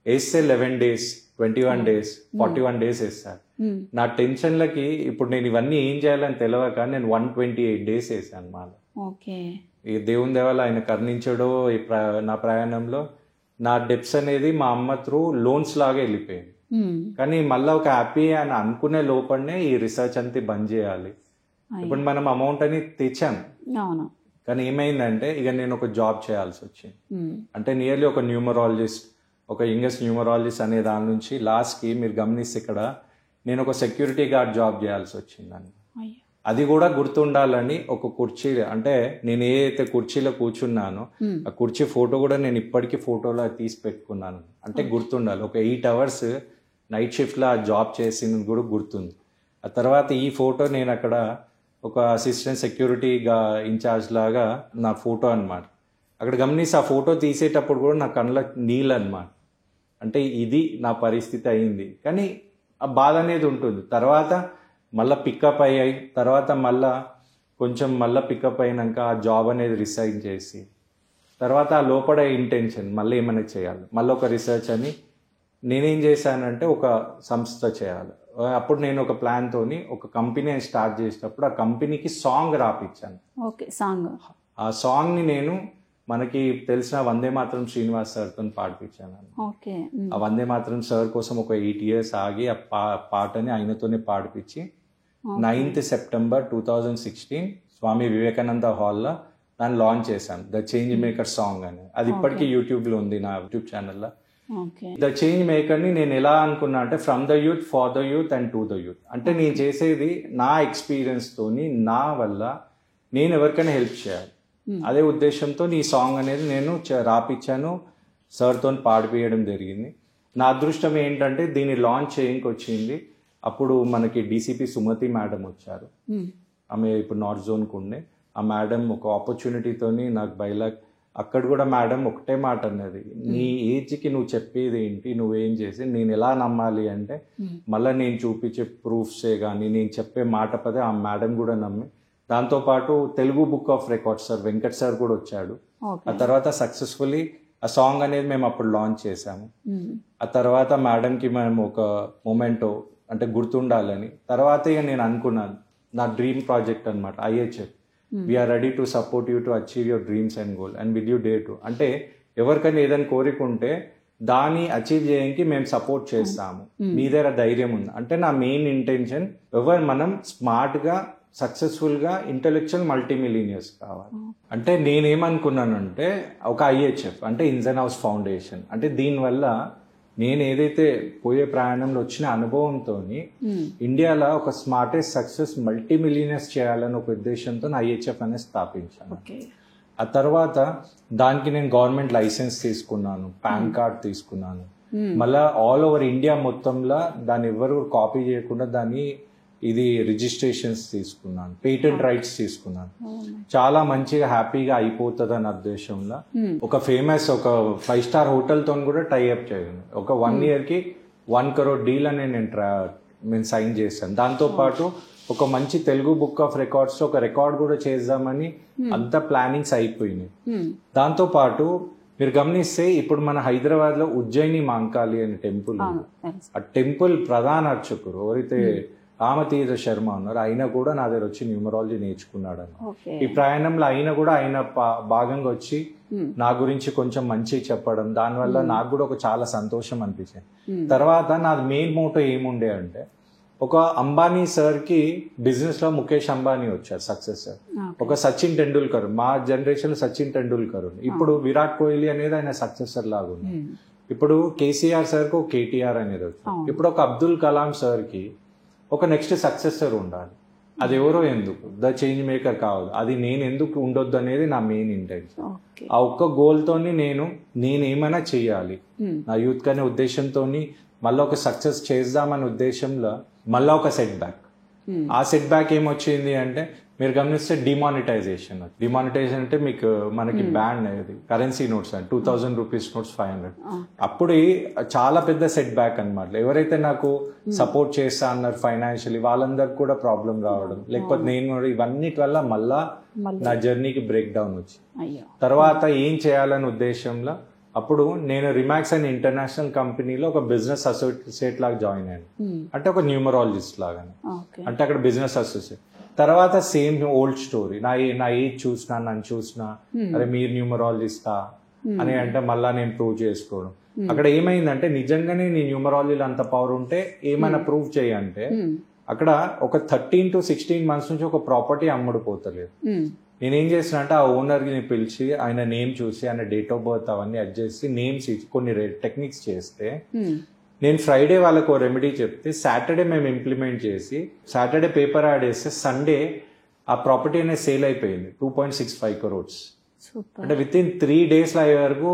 వేస్తే 11 days, 21 days, 41 days వేస్తారు. నా టెన్షన్లకి ఇప్పుడు నేను ఇవన్నీ ఏం చేయాలని తెలియక నేను 128 days వేసాను మాల. ఈ దేవుని దేవాల ఆయన కరుణించడో నా ప్రయాణంలో నా డెప్స్ అనేది మా అమ్మ త్రూ లోన్స్ లాగా వెళ్ళిపోయింది. కానీ మళ్ళీ ఒక హ్యాపీ అని అనుకునే లోపలనే ఈ రీసెర్చ్ అంతా బంద్ చేయాలి. ఇప్పుడు మనం అమౌంట్ అని తెచ్చాం, కానీ ఏమైందంటే ఇక నేను ఒక జాబ్ చేయాల్సి వచ్చింది. అంటే నియర్లీ ఒక న్యూమరాలజిస్ట్, ఒక యంగెస్ట్ న్యూమరాలజిస్ట్ అనే దాని నుంచి లాస్ట్కి మీరు గమనిస్తే ఇక్కడ నేను ఒక సెక్యూరిటీ గార్డ్ జాబ్ చేయాల్సి వచ్చిందని. అది కూడా గుర్తుండాలని ఒక కుర్చీ, అంటే నేను ఏదైతే కుర్చీలో కూర్చున్నానో ఆ కుర్చీ ఫోటో కూడా నేను ఇప్పటికీ ఫోటోలో తీసి పెట్టుకున్నాను. అంటే గుర్తుండాలి, ఒక 8 hours నైట్ షిఫ్ట్లో ఆ జాబ్ చేసింది కూడా గుర్తుంది. ఆ తర్వాత ఈ ఫోటో నేను అక్కడ ఒక అసిస్టెంట్ సెక్యూరిటీగా ఇన్ఛార్జ్ లాగా నా ఫోటో అనమాట. అక్కడ గమనిస్తే ఆ ఫోటో తీసేటప్పుడు కూడా నా కళ్ళ నీళ్ళు అనమాట. అంటే ఇది నా పరిస్థితి అయింది. కానీ ఆ బాధ అనేది ఉంటుంది. తర్వాత మళ్ళీ పికప్ అయ్యాయి, తర్వాత మళ్ళీ పికప్ అయినాక ఆ జాబ్ అనేది రిసైన్ చేసి తర్వాత ఆ లోపల ఇంటెన్షన్ మళ్ళీ ఏమైనా చేయాలి, మళ్ళీ ఒక రీసెర్చ్ అని నేనేం చేశానంటే ఒక సంస్థ చేయాలి. అప్పుడు నేను ఒక ప్లాన్ తోని ఒక కంపెనీ స్టార్ట్ చేసేటప్పుడు ఆ కంపెనీకి సాంగ్ రాపిచ్చాను. ఆ సాంగ్ ని నేను మనకి తెలిసిన వందే మాతరం శ్రీనివాస్ సార్తో పాడిపించాను. ఆ వందే మాతరం సార్ కోసం ఒక 8 years ఆగి ఆ పాటని ఆయనతోనే పాడిపించి 9th September 2016 స్వామి వివేకానంద హాల్లో దాన్ని లాంచ్ చేశాను. ద చేంజ్ మేకర్ సాంగ్ అని. అది ఇప్పటికీ యూట్యూబ్లో ఉంది, నా యూట్యూబ్ ఛానల్లో. ద చేంజ్ మేకర్ని నేను ఎలా అనుకున్నా అంటే from the youth, for the youth and to the youth. అంటే నేను చేసేది నా ఎక్స్పీరియన్స్ తోని, నా వల్ల నేను ఎవరికైనా హెల్ప్ చేయాలి, అదే ఉద్దేశంతో ఈ సాంగ్ అనేది నేను రాపిచ్చాను, సార్తో పాడిపియడం జరిగింది. నా అదృష్టం ఏంటంటే దీన్ని లాంచ్ చేయడానికి వచ్చింది అప్పుడు మనకి డీసీపీ సుమతి మేడం వచ్చారు. ఆమె ఇప్పుడు నార్త్ జోన్కు ఉండే. ఆ మేడం ఒక ఆపర్చునిటీతోని నాకు బైలాక్ అక్కడ కూడా మేడం ఒకటే మాట అన్నది, నీ ఏజ్కి నువ్వు చెప్పేది ఏంటి, నువ్వేం చేసి నేను ఎలా నమ్మాలి అంటే మళ్ళీ నేను చూపించే ప్రూఫ్సే కానీ నేను చెప్పే మాట పదే ఆ మేడం కూడా నమ్మి, దాంతోపాటు Telugu book of records sir Venkat sir కూడా వచ్చాడు. ఆ తర్వాత సక్సెస్ఫుల్లీ ఆ సాంగ్ అనేది మేము అప్పుడు లాంచ్ చేసాము. ఆ తర్వాత మేడంకి మేము ఒక మొమెంటో అంటే గుర్తుండాలని, తర్వాత ఇక నేను అనుకున్నాను నా డ్రీమ్ ప్రాజెక్ట్ అనమాట IHF, we're ready to support you to achieve your dreams and goal and will you day to. అంటే ఎవరికైనా ఏదైనా కోరికుంటే దాన్ని అచీవ్ చేయడానికి మేము సపోర్ట్ చేస్తాము, మీ దగ్గర ధైర్యం ఉంది అంటే. నా మెయిన్ ఇంటెన్షన్ మనం స్మార్ట్గా, సక్సెస్ఫుల్గా, ఇంటెలెక్చువల్ మల్టీమిలీనియర్స్ కావాలి. అంటే నేనేమనుకున్నానంటే ఒక IHF అంటే ఇన్జన్ హౌస్ ఫౌండేషన్, అంటే దీనివల్ల నేను ఏదైతే పోయే ప్రయాణంలో వచ్చిన అనుభవంతో ఇండియాలో ఒక స్మార్టెస్ట్ సక్సెస్ మల్టీమిలీనియర్స్ చేయాలని ఒక ఉద్దేశంతో IHF అనేది స్థాపించాను. ఆ తర్వాత దానికి నేను గవర్నమెంట్ లైసెన్స్ తీసుకున్నాను, పాన్ కార్డ్ తీసుకున్నాను. మళ్ళీ ఆల్ ఓవర్ ఇండియా మొత్తంలో దాన్ని ఎవరు కాపీ చేయకుండా దాన్ని ఇది రిజిస్ట్రేషన్స్ తీసుకున్నాను, పేటెంట్ రైట్స్ తీసుకున్నాను. చాలా మంచిగా హ్యాపీగా అయిపోతుంది అన్న ఉద్దేశంలో ఒక ఫేమస్ ఒక 5-star హోటల్తో కూడా టైఅప్ చేయాలి. ఒక 1 yearకి 1 crore డీల్ అని నేను సైన్ చేశాను. దాంతోపాటు ఒక మంచి తెలుగు బుక్ ఆఫ్ రికార్డ్స్ ఒక రికార్డ్ కూడా చేద్దామని అంత ప్లానింగ్స్ అయిపోయినాయి. దాంతోపాటు మీరు గమనిస్తే ఇప్పుడు మన హైదరాబాద్లో ఉజ్జయిని మాంకాళి అనే టెంపుల్ ఉంది. ఆ టెంపుల్ ప్రధాన అర్చకుడు ఎవరైతే రామతీర్థ శర్మ ఉన్నారు, ఆయన కూడా నా దగ్గర వచ్చి న్యూమరాలజీ నేర్చుకున్నాడు. ఈ ప్రయాణంలో ఆయన భాగంగా వచ్చి నా గురించి కొంచెం మంచి చెప్పడం, దానివల్ల నాకు కూడా ఒక చాలా సంతోషం అనిపించింది. తర్వాత నాది మెయిన్ మోటో ఏముండే అంటే ఒక అంబానీ సార్ కి బిజినెస్ లో ముఖేష్ అంబానీ వచ్చారు సక్సెసర్. ఒక సచిన్ టెండూల్కర్, మా జనరేషన్ లో సచిన్ టెండూల్కర్ ఉంది. ఇప్పుడు విరాట్ కోహ్లీ అనేది ఆయన సక్సెసర్ లాగా ఉంది. ఇప్పుడు కేసీఆర్ సార్ కు కేటీఆర్ అనేది వచ్చింది. ఇప్పుడు ఒక అబ్దుల్ కలాం సార్ కి ఒక నెక్స్ట్ సక్సెసర్ ఉండాలి. అది ఎవరో ఎందుకు ద చేంజ్ మేకర్ కావాలి, అది నేను ఎందుకు ఉండొద్దు అనేది నా మెయిన్ ఇంటెన్షన్. ఆ ఒక్క గోల్ తోని నేనేమైనా చెయ్యాలి నా యూత్ అనే ఉద్దేశంతో మళ్ళీ ఒక సక్సెస్ చేద్దామనే ఉద్దేశంలో మళ్ళీ ఒక సెట్ బ్యాక్. ఆ సెట్ బ్యాక్ ఏమొచ్చింది అంటే మీరు గమనిస్తే డిమానిటైజేషన్ అంటే మీకు మనకి బ్యాన్ అయ్యేది కరెన్సీ నోట్స్ అండి, 2000 రూపీస్ నోట్స్ 500. అప్పుడు చాలా పెద్ద సెట్ బ్యాక్ అనమాట. ఎవరైతే నాకు సపోర్ట్ చేస్తా అన్నారు ఫైనాన్షియలీ వాళ్ళందరికి కూడా ప్రాబ్లం రావడం, లేకపోతే నేను కూడా ఇవన్నిటి వల్ల మళ్ళా నా జర్నీకి బ్రేక్ డౌన్ వచ్చి తర్వాత ఏం చేయాలనే ఉద్దేశంలో అప్పుడు నేను రిమాక్స్ అనే ఇంటర్నేషనల్ కంపెనీలో ఒక బిజినెస్ అసోసియేట్ లాగా జాయిన్ అయ్యాను. అంటే ఒక న్యూమరాలజిస్ట్ లాగానే, అంటే అక్కడ బిజినెస్ అసోసియేట్. తర్వాత సేమ్ ఓల్డ్ స్టోరీ, నా ఏజ్ చూసినా నన్ను చూసినా అరే మీరు న్యూమరాలజిస్టా అని అంటే మళ్ళా నేను ప్రూవ్ చేసుకోవడం. అక్కడ ఏమైందంటే నిజంగానే నీ న్యూమరాలజీలో అంత పవర్ ఉంటే ఏమైనా ప్రూవ్ చేయంటే అక్కడ ఒక 13 to 16 months నుంచి ఒక ప్రాపర్టీ అమ్ముడుపోతలేదు. నేనేం చేసిన అంటే ఆ ఓనర్ని పిలిచి ఆయన నేమ్ చూసి ఆయన డేట్ ఆఫ్ బర్త్ అవన్నీ అడ్జస్ట్ చేసి నేమ్స్ కొన్ని టెక్నిక్స్ చేస్తే నేను ఫ్రైడే వాళ్ళకు రెమెడీ చెప్తే సాటర్డే మేము ఇంప్లిమెంట్ చేసి సాటర్డే పేపర్ యాడ్ చేస్తే సండే ఆ ప్రాపర్టీ అనేది సేల్ అయిపోయింది 2.65 crores. అంటే విత్ ఇన్ 3 days అయ్యే వరకు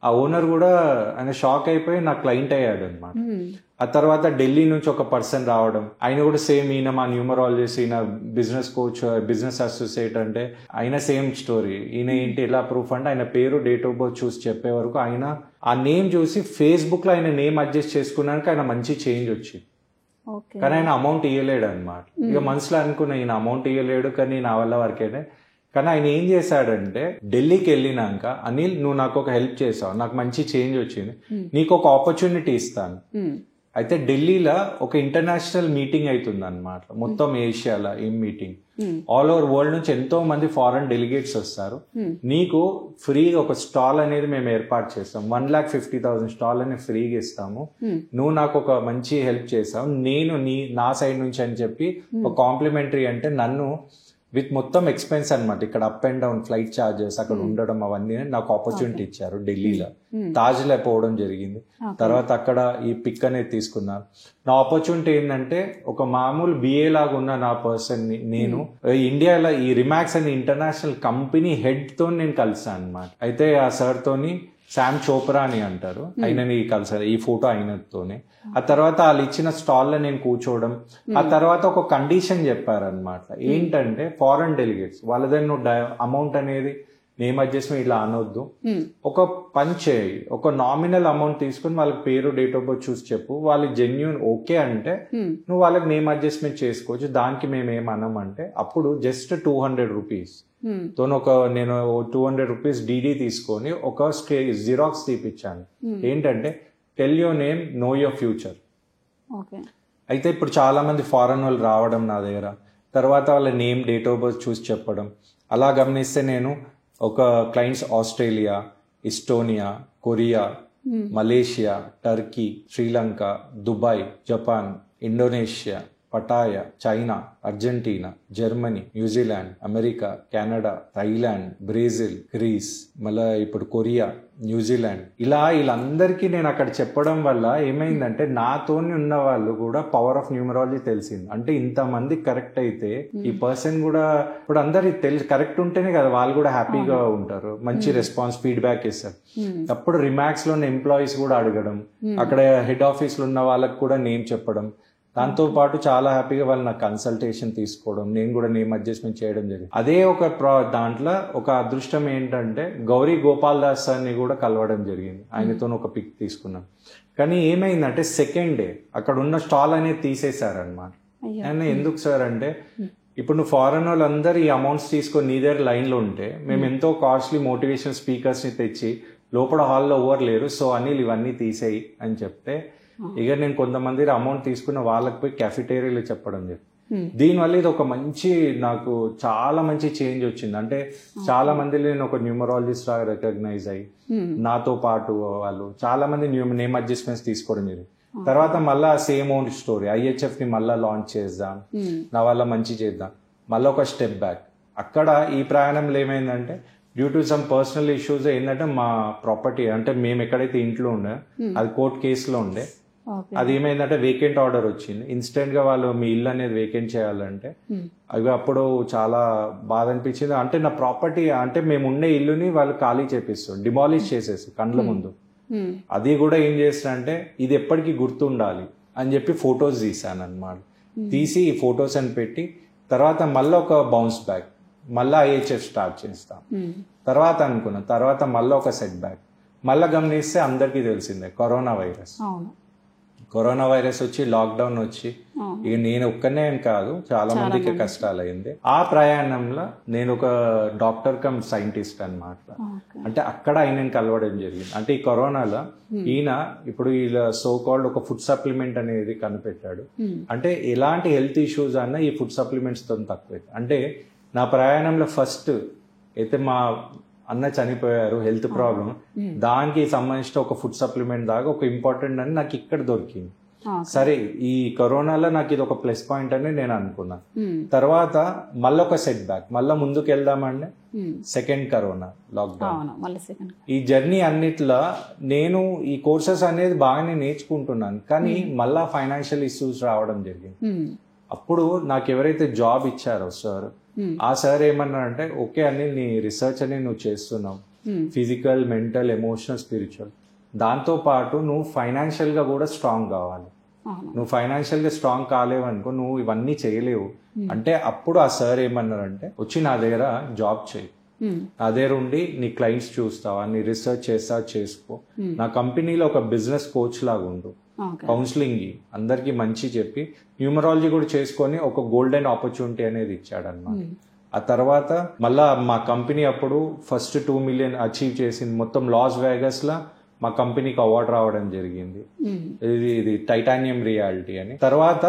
ఆ ఓనర్ కూడా ఆయన షాక్ అయిపోయి నా క్లయింట్ అయ్యాడు అనమాట. ఆ తర్వాత ఢిల్లీ నుంచి ఒక పర్సన్ రావడం, ఆయన కూడా సేమ్ ఈయన మా న్యూమరాలజిస్ట్, ఈయన బిజినెస్ కోచ్, బిజినెస్ అసోసియేట్ అంటే ఆయన సేమ్ స్టోరీ. ఈయన ఏంటి ఎలా ప్రూఫ్ అంటే ఆయన పేరు డేట్ ఆఫ్ బర్త్ చూసి చెప్పే వరకు ఆయన ఆ నేమ్ చూసి ఫేస్బుక్ లో ఆయన నేమ్ అడ్జస్ట్ చేసుకున్నాక ఆయన మంచి చేంజ్ వచ్చింది. కానీ ఆయన అమౌంట్ ఇవ్వలేడు అనమాట. ఇక మనసులో అనుకున్నా ఈయన అమౌంట్ ఇవ్వలేడు కానీ నా వల్ల వరకేనే. కానీ ఆయన ఏం చేశాడంటే ఢిల్లీకి వెళ్ళినాక అనిల్ నువ్వు నాకు ఒక హెల్ప్ చేసావు, నాకు మంచి చేంజ్ వచ్చింది, నీకు ఒక ఆపర్చునిటీ ఇస్తాను. అయితే ఢిల్లీలో ఒక ఇంటర్నేషనల్ మీటింగ్ అవుతుంది అనమాట, మొత్తం ఏషియాలో ఈ మీటింగ్. ఆల్ ఓవర్ వరల్డ్ నుంచి ఎంతో మంది ఫారెన్ డెలిగేట్స్ వస్తారు. నీకు ఫ్రీగా ఒక స్టాల్ అనేది మేము ఏర్పాటు చేస్తాం, 1,50,000 స్టాల్ అనేది ఫ్రీగా ఇస్తాము. నువ్వు నాకు ఒక మంచి హెల్ప్ చేసావు, నేను నా సైడ్ నుంచి అని చెప్పి ఒక కాంప్లిమెంటరీ అంటే నన్ను విత్ మొత్తం ఎక్స్పెన్స్ అనమాట, ఇక్కడ up and down flight charges అక్కడ ఉండడం అవన్నీ నాకు ఆపర్చునిటీ ఇచ్చారు. ఢిల్లీలో తాజ్లో పోవడం జరిగింది. తర్వాత అక్కడ ఈ పిక్ అనేది తీసుకున్నాను. నా ఆపర్చునిటీ ఏంటంటే ఒక మామూలు బిఏ లాగా ఉన్న నా పర్సన్ ని నేను ఇండియాలో ఈ రిమాక్స్ అనే ఇంటర్నేషనల్ కంపెనీ హెడ్ తో నేను కలిసాను అనమాట. అయితే ఆ సార్ తోని శామ్ చోప్రా అని అంటారు, ఆయనని కలిసారు, ఈ ఫోటో అయినతోనే. ఆ తర్వాత వాళ్ళు ఇచ్చిన స్టాల్ లో నేను కూర్చోవడం. ఆ తర్వాత ఒక కండిషన్ చెప్పారనమాట, ఏంటంటే ఫారెన్ డెలిగేట్స్ వాళ్ళ దగ్గర నువ్వు అమౌంట్ అనేది నేమ్ అడ్జస్ట్మెంట్ ఇట్లా అనొద్దు, ఒక పని చేయి, ఒక నామినల్ అమౌంట్ తీసుకుని వాళ్ళకి పేరు డేట్ ఆఫ్ బర్త్ చూసి చెప్పు, వాళ్ళకి జెన్యూన్ ఓకే అంటే నువ్వు వాళ్ళకి నేమ్ అడ్జస్ట్మెంట్ చేసుకోవచ్చు, దానికి మేము ఏమన్నామంటే అప్పుడు జస్ట్ 200 రూపీస్ తో నేను 200 రూపీస్ డీడీ తీసుకొని ఒక జిరాక్స్ తీపిచ్చాను. ఏంటంటే tell your name know your future. అయితే ఇప్పుడు చాలా మంది ఫారెన్ వాళ్ళు రావడం నా దగ్గర, తర్వాత వాళ్ళ నేమ్ డేట్ ఆఫ్ బర్త్ చూసి చెప్పడం. అలా గమనిస్తే నేను ఒక clients Australia, Estonia, Korea, Malaysia, Turkey, Sri Lanka, Dubai, Japan, Indonesia, Pattaya, China, Argentina, Germany, New Zealand, America, Canada, Thailand, Brazil, Greece, మళ్ళీ ఇప్పుడు కొరియా, న్యూజిలాండ్, ఇలా వీళ్ళందరికీ నేను అక్కడ చెప్పడం వల్ల ఏమైందంటే నాతోని ఉన్న వాళ్ళు కూడా పవర్ ఆఫ్ న్యూమరాలజీ తెలిసింది. అంటే ఇంతమంది కరెక్ట్ అయితే ఈ పర్సన్ కూడా ఇప్పుడు అందరికి తెలిసి కరెక్ట్ ఉంటేనే కదా వాళ్ళు కూడా హ్యాపీగా ఉంటారు, మంచి రెస్పాన్స్ ఫీడ్బ్యాక్ ఇస్తారు. అప్పుడు రిమాక్స్ లో ఉన్న ఎంప్లాయీస్ కూడా అడగడం, అక్కడ హెడ్ ఆఫీస్ లో ఉన్న వాళ్ళకి కూడా నేమ్ చెప్పడం, దాంతో పాటు చాలా హ్యాపీగా వాళ్ళు నాకు కన్సల్టేషన్ తీసుకోవడం, నేను కూడా నేమ్ అడ్జస్ట్మెంట్ చేయడం జరిగింది. అదే ఒక దాంట్లో ఒక అదృష్టం ఏంటంటే గౌరీ గోపాల్ దాస్ సార్ని కూడా కలవడం జరిగింది, ఆయనతో ఒక పిక్ తీసుకున్నాం. కానీ ఏమైందంటే సెకండ్ డే అక్కడ ఉన్న స్టాల్ అనేది తీసేశారనమాట. ఆయన ఎందుకు సార్ అంటే ఇప్పుడు నువ్వు ఫారెన్ వాళ్ళందరూ ఈ అమౌంట్స్ తీసుకొని నీ దగ్గర లైన్లో ఉంటే మేము ఎంతో కాస్ట్లీ మోటివేషన్ స్పీకర్స్ని తెచ్చి లోపల హాల్లో ఓవర్ లేరు, సో అనిల్ ఇవన్నీ తీసేయి అని చెప్తే ఇక నేను కొంతమంది అమౌంట్ తీసుకున్న వాళ్ళకి పోయి క్యాఫిటేరియాలో చెప్పడం జరిగింది. దీనివల్ల ఇది ఒక మంచి నాకు చాలా మంచి చేంజ్ వచ్చింది. అంటే చాలా మంది నేను ఒక న్యూమరాలజిస్ట్ లాగా రికగ్నైజ్ అయ్యి నాతో పాటు వాళ్ళు చాలా మంది నేమ్ అడ్జస్ట్మెంట్స్ తీసుకోవడం జరిగింది. తర్వాత మళ్ళా సేమ్ ఓన్ స్టోరీ, IHF ని మళ్ళా లాంచ్ చేద్దాం, నా వల్ల మంచి చేద్దాం, మళ్ళీ ఒక స్టెప్ బ్యాక్. అక్కడ ఈ ప్రయాణంలో ఏమైందంటే due to some personal issues ఏంటంటే మా ప్రాపర్టీ అంటే మేము ఎక్కడైతే ఇంట్లో ఉండే అది కోర్ట్ కేసులో ఉండే, అది ఏమైందంటే వేకెంట్ ఆర్డర్ వచ్చింది. ఇన్స్టెంట్ గా వాళ్ళు మీ ఇల్లు అనేది వేకెంట్ చేయాలంటే అవి అప్పుడు చాలా బాధ అనిపించింది. అంటే నా ప్రాపర్టీ అంటే మేము ఉండే ఇల్లుని వాళ్ళు ఖాళీ చేపిస్తారు, డిమాలిష్ చేసేసి కండ్ల ముందు. అది కూడా ఏం చేస్తానంటే ఇది ఎప్పటికీ గుర్తుండాలి అని చెప్పి ఫొటోస్ తీసాను అనమాట. తీసి ఈ ఫొటోస్ అని పెట్టి తర్వాత మళ్ళీ ఒక బౌన్స్ బ్యాక్, మళ్ళీ IHF స్టార్ట్ చేస్తాం. తర్వాత అనుకున్నాం, తర్వాత మళ్ళీ ఒక సెట్ బ్యాక్. మళ్ళీ గమనిస్తే అందరికీ తెలిసిందే కరోనా వైరస్ వచ్చి లాక్డౌన్ వచ్చి ఇక నేను ఒక్కనే కాదు చాలా మందికి కష్టాలు అయింది. ఆ ప్రయాణంలో నేను ఒక డాక్టర్ కమ్ సైంటిస్ట్ అన్నమాట. అంటే అక్కడ ఆయనని కలవడం జరిగింది. అంటే ఈ కరోనాలో ఈయన ఇప్పుడు ఇలా సో కాల్డ్ ఒక ఫుడ్ సప్లిమెంట్ అనేది కనిపెట్టాడు. అంటే ఎలాంటి హెల్త్ ఇష్యూస్ అన్నా ఈ ఫుడ్ సప్లిమెంట్స్ తో తక్కువ. అంటే నా ప్రయాణంలో ఫస్ట్ అయితే మా అన్న చనిపోయారు, హెల్త్ ప్రాబ్లం, దానికి సంబంధించిన ఒక ఫుడ్ సప్లిమెంట్ దాకా ఒక ఇంపార్టెంట్ అని నాకు ఇక్కడ దొరికింది. సరే ఈ కరోనాలో నాకు ఇది ఒక ప్లస్ పాయింట్ అని నేను అనుకున్నా. తర్వాత మళ్ళీ ఒక సెట్ బ్యాక్, మళ్ళీ ముందుకు వెళ్దామంటే సెకండ్ కరోనా లాక్డౌన్. ఈ జర్నీ అన్నిట్లో నేను ఈ కోర్సెస్ అనేది బాగానే నేర్చుకుంటున్నాను, కానీ మళ్ళా ఫైనాన్షియల్ ఇష్యూస్ రావడం జరిగింది. అప్పుడు నాకు ఎవరైతే జాబ్ ఇచ్చారో సార్, ఆ సార్ ఏమన్నారంటే ఓకే అని నీ రీసెర్చ్ అని నువ్వు చేస్తున్నావు, ఫిజికల్, మెంటల్, ఎమోషనల్, స్పిరిచువల్, దాంతో పాటు నువ్వు ఫైనాన్షియల్ గా కూడా స్ట్రాంగ్ కావాలి. నువ్వు ఫైనాన్షియల్ గా స్ట్రాంగ్ కాలేవనుకో నువ్వు ఇవన్నీ చేయలేవు అంటే అప్పుడు ఆ సార్ ఏమన్నారంటే వచ్చి నా దగ్గర జాబ్ చేయి, నా దగ్గర ఉండి నీ క్లయింట్స్ చూస్తావా, నీ రీసెర్చ్ చేస్తావా చేసుకో, నా కంపెనీలో ఒక బిజినెస్ కోచ్ లాగా ఉండు, కౌన్సిలింగ్ అందరికి మంచి చెప్పి న్యూమరాలజీ కూడా చేసుకొని ఒక గోల్డెన్ ఆపర్చునిటీ అనేది ఇచ్చాడు అన్నమాట. ఆ తర్వాత మళ్ళా మా కంపెనీ అప్పుడు ఫస్ట్ 2 million అచీవ్ చేసింది. మొత్తం లాస్ వేగస్ లా మా కంపెనీకి అవార్డు రావడం జరిగింది, ఇది టైటానియం రియాలిటీ అని. తర్వాత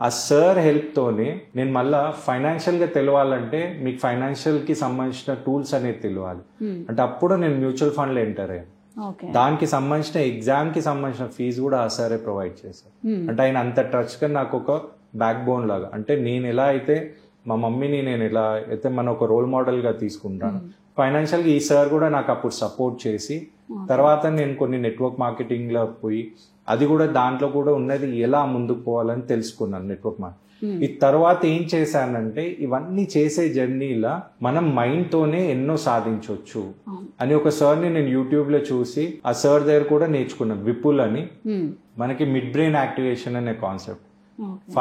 ఆ సార్ హెల్ప్ తోనే నేను మళ్ళా ఫైనాన్షియల్ గా తెలియాలంటే మీకు ఫైనాన్షియల్ కి సంబంధించిన టూల్స్ అనేది తెలియాలి అంటే అప్పుడు నేను మ్యూచువల్ ఫండ్ లో ఎంటర్ అయ్యాను. దానికి సంబంధించిన ఎగ్జామ్ కి సంబంధించిన ఫీజు కూడా ఆ సారే ప్రొవైడ్ చేశారు. అంటే ఆయన అంత టచ్ గా నాకు ఒక బ్యాక్ బోన్ లాగా, అంటే నేను ఎలా అయితే మా మమ్మీని నేను ఎలా అయితే మన ఒక రోల్ మోడల్ గా తీసుకుంటాను, ఫైనాన్షియల్ గా ఈ సార్ కూడా నాకు అప్పుడు సపోర్ట్ చేసి తర్వాత నేను కొన్ని నెట్వర్క్ మార్కెటింగ్ లో పోయి అది కూడా దాంట్లో కూడా ఉన్నది ఎలా ముందుకు పోవాలని తెలుసుకున్నాను నెట్వర్క్ మార్కెటింగ్. ఈ తర్వాత ఏం చేశానంటే ఇవన్నీ చేసే జర్నీలా మనం మైండ్ తోనే ఎన్నో సాధించవచ్చు అని ఒక సార్ ని నేను యూట్యూబ్ లో చూసి ఆ సార్ దగ్గర కూడా నేర్చుకున్నాను. విపుల్ అని మనకి మిడ్ బ్రెయిన్ యాక్టివేషన్ అనే కాన్సెప్ట్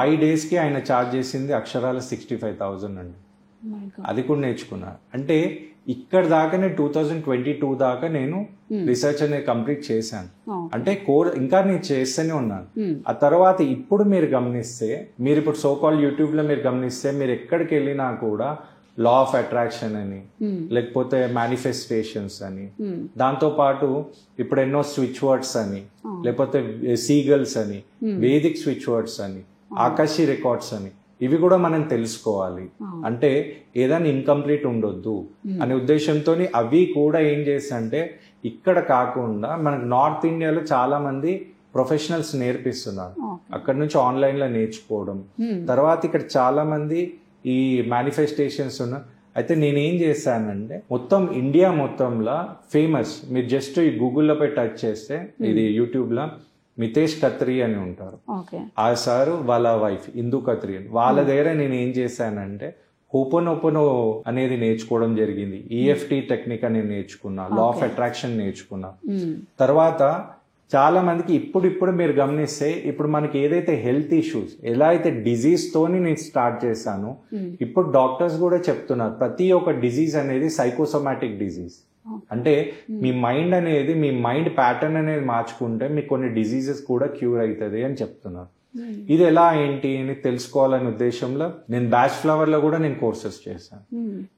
5 days కి ఆయన ఛార్జ్ చేసింది అక్షరాల 65,000 అండి. అది కూడా నేర్చుకున్నాను. అంటే ఇక్కడ దాకా నేను 2022 దాకా నేను రీసెర్చ్ అనేది కంప్లీట్ చేశాను. అంటే కోర్ ఇంకా నేను చేస్తూనే ఉన్నాను. ఆ తర్వాత ఇప్పుడు మీరు గమనిస్తే, మీరు ఇప్పుడు సోకాల్ యూట్యూబ్ లో మీరు గమనిస్తే, మీరు ఎక్కడికి వెళ్ళినా కూడా లా ఆఫ్ అట్రాక్షన్ అని, లేకపోతే మేనిఫెస్టేషన్స్ అని, దాంతో పాటు ఇప్పుడు ఎన్నో స్విచ్ వర్డ్స్ అని, లేకపోతే సీగల్స్ అని, వేదిక్ స్విచ్ వర్డ్స్ అని, ఆకాశీ రికార్డ్స్ అని, ఇవి కూడా మనం తెలుసుకోవాలి. అంటే ఏదైనా ఇన్కంప్లీట్ ఉండొద్దు అనే ఉద్దేశంతో అవి కూడా ఏం చేస్తంటే ఇక్కడ కాకుండా మనకు నార్త్ ఇండియాలో చాలా మంది ప్రొఫెషనల్స్ నేర్పిస్తున్నారు. అక్కడ నుంచి ఆన్లైన్ లో నేర్చుకోవడం. తర్వాత ఇక్కడ చాలా మంది ఈ మేనిఫెస్టేషన్స్ ఉన్న. అయితే నేనేం చేశానంటే మొత్తం ఇండియా మొత్తంలో ఫేమస్, మీరు జస్ట్ ఈ గూగుల్లో పోయి టచ్ చేస్తే ఇది యూట్యూబ్ లో మితేష్ ఖత్రి అని ఉంటారు. ఆ సారు వాళ్ళ వైఫ్ ఇందు ఖత్రి, వాళ్ళ దగ్గర నేను ఏం చేశానంటే ఓపెన్ అనేది నేర్చుకోవడం జరిగింది. EFT టెక్నిక్ అనేది నేర్చుకున్నా, లా ఆఫ్ అట్రాక్షన్ నేర్చుకున్నా. తర్వాత చాలా మందికి ఇప్పుడు మీరు గమనిస్తే ఇప్పుడు మనకి ఏదైతే హెల్త్ ఇష్యూస్ ఎలా అయితే డిజీజ్ తోని నేను స్టార్ట్ చేశాను, ఇప్పుడు డాక్టర్స్ కూడా చెప్తున్నారు ప్రతి ఒక్క డిజీజ్ అనేది సైకోసోమాటిక్ డిజీజ్. అంటే మీ మైండ్ అనేది, మీ మైండ్ ప్యాటర్న్ అనేది మార్చుకుంటే మీకు కొన్ని డిజీజెస్ కూడా క్యూర్ అవుతుంది అని చెప్తున్నారు. ఇది ఎలా ఏంటి అని తెలుసుకోవాలనే ఉద్దేశంలో నేను బ్యాచ్ ఫ్లవర్ లో కూడా నేను కోర్సెస్ చేశాను.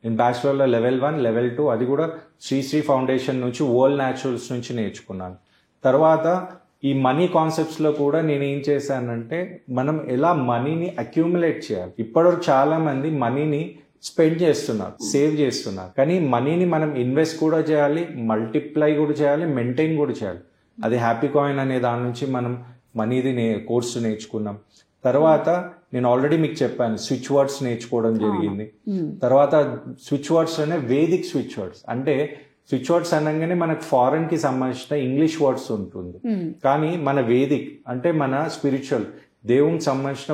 నేను బ్యాచ్ ఫ్లవర్ లో లెవెల్ 1, లెవెల్ 2 అది కూడా శ్రీ ఫౌండేషన్ నుంచి, వరల్డ్ న్యాచురల్స్ నుంచి నేర్చుకున్నాను. తర్వాత ఈ మనీ కాన్సెప్ట్స్ లో కూడా నేను ఏం చేశానంటే మనం ఎలా మనీని అక్యూములేట్ చేయాలి. ఇప్పటివరకు చాలా మంది మనీని స్పెండ్ చేస్తున్నారు, సేవ్ చేస్తున్నారు, కానీ మనీని మనం ఇన్వెస్ట్ కూడా చేయాలి, మల్టిప్లై కూడా చేయాలి, మెయింటైన్ కూడా చేయాలి. అది హ్యాపీ కాయిన్ అనే దాని నుంచి మనం మనీది కోర్సు నేర్చుకున్నాం. తర్వాత నేను ఆల్రెడీ మీకు చెప్పాను స్విచ్ వర్డ్స్ నేర్చుకోవడం జరిగింది. తర్వాత స్విచ్ వర్డ్స్ అనే వేదిక్ స్విచ్ వర్డ్స్, అంటే స్విచ్ వర్డ్స్ అనగానే మనకు ఫారెన్ కి సంబంధించిన ఇంగ్లీష్ వర్డ్స్ ఉంటుంది, కానీ మన వేదిక్ అంటే మన స్పిరిచువల్ దేవునికి సంబంధించిన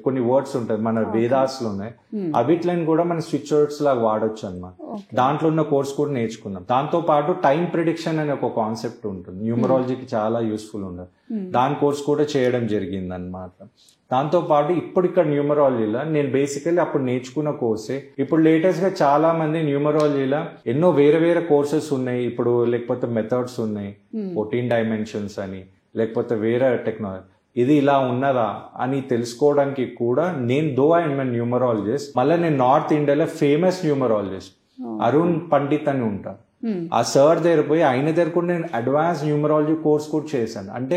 కొన్ని వర్డ్స్ ఉంటాయి మన వేదాస్లో ఉన్నాయి, అవిట్లని కూడా మన స్విచ్ వర్డ్స్ లాగా వాడొచ్చు అన్నమాట. దాంట్లో ఉన్న కోర్స్ కూడా నేర్చుకున్నాం. దాంతో పాటు టైం ప్రిడిక్షన్ అనే ఒక కాన్సెప్ట్ ఉంటుంది, న్యూమరాలజీకి చాలా యూస్ఫుల్ ఉండదు, దాని కోర్స్ కూడా చేయడం జరిగింది అనమాట. దాంతో పాటు ఇప్పుడు ఇక్కడ న్యూమరాలజీలో నేను బేసికల్లీ అప్పుడు నేర్చుకున్న కోర్సే ఇప్పుడు లేటెస్ట్ గా చాలా మంది న్యూమరాలజీలో ఎన్నో వేరే వేరే కోర్సెస్ ఉన్నాయి ఇప్పుడు, లేకపోతే మెథడ్స్ ఉన్నాయి, 14 డైమెన్షన్స్ అని, లేకపోతే వేరే టెక్నాలజీ, ఇది ఇలా ఉన్నదా అని తెలుసుకోవడానికి కూడా నేను ఐఎమ్ న్యూమరాలజిస్ట్. మళ్ళీ నేను నార్త్ ఇండియాలో ఫేమస్ న్యూమరాలజిస్ట్ అరుణ్ పండిత్ అని ఉంటారు, ఆ సార్ దగ్గర పోయి ఆయన దగ్గర కూడా నేను అడ్వాన్స్ న్యూమరాలజీ కోర్స్ కూడా చేశాను. అంటే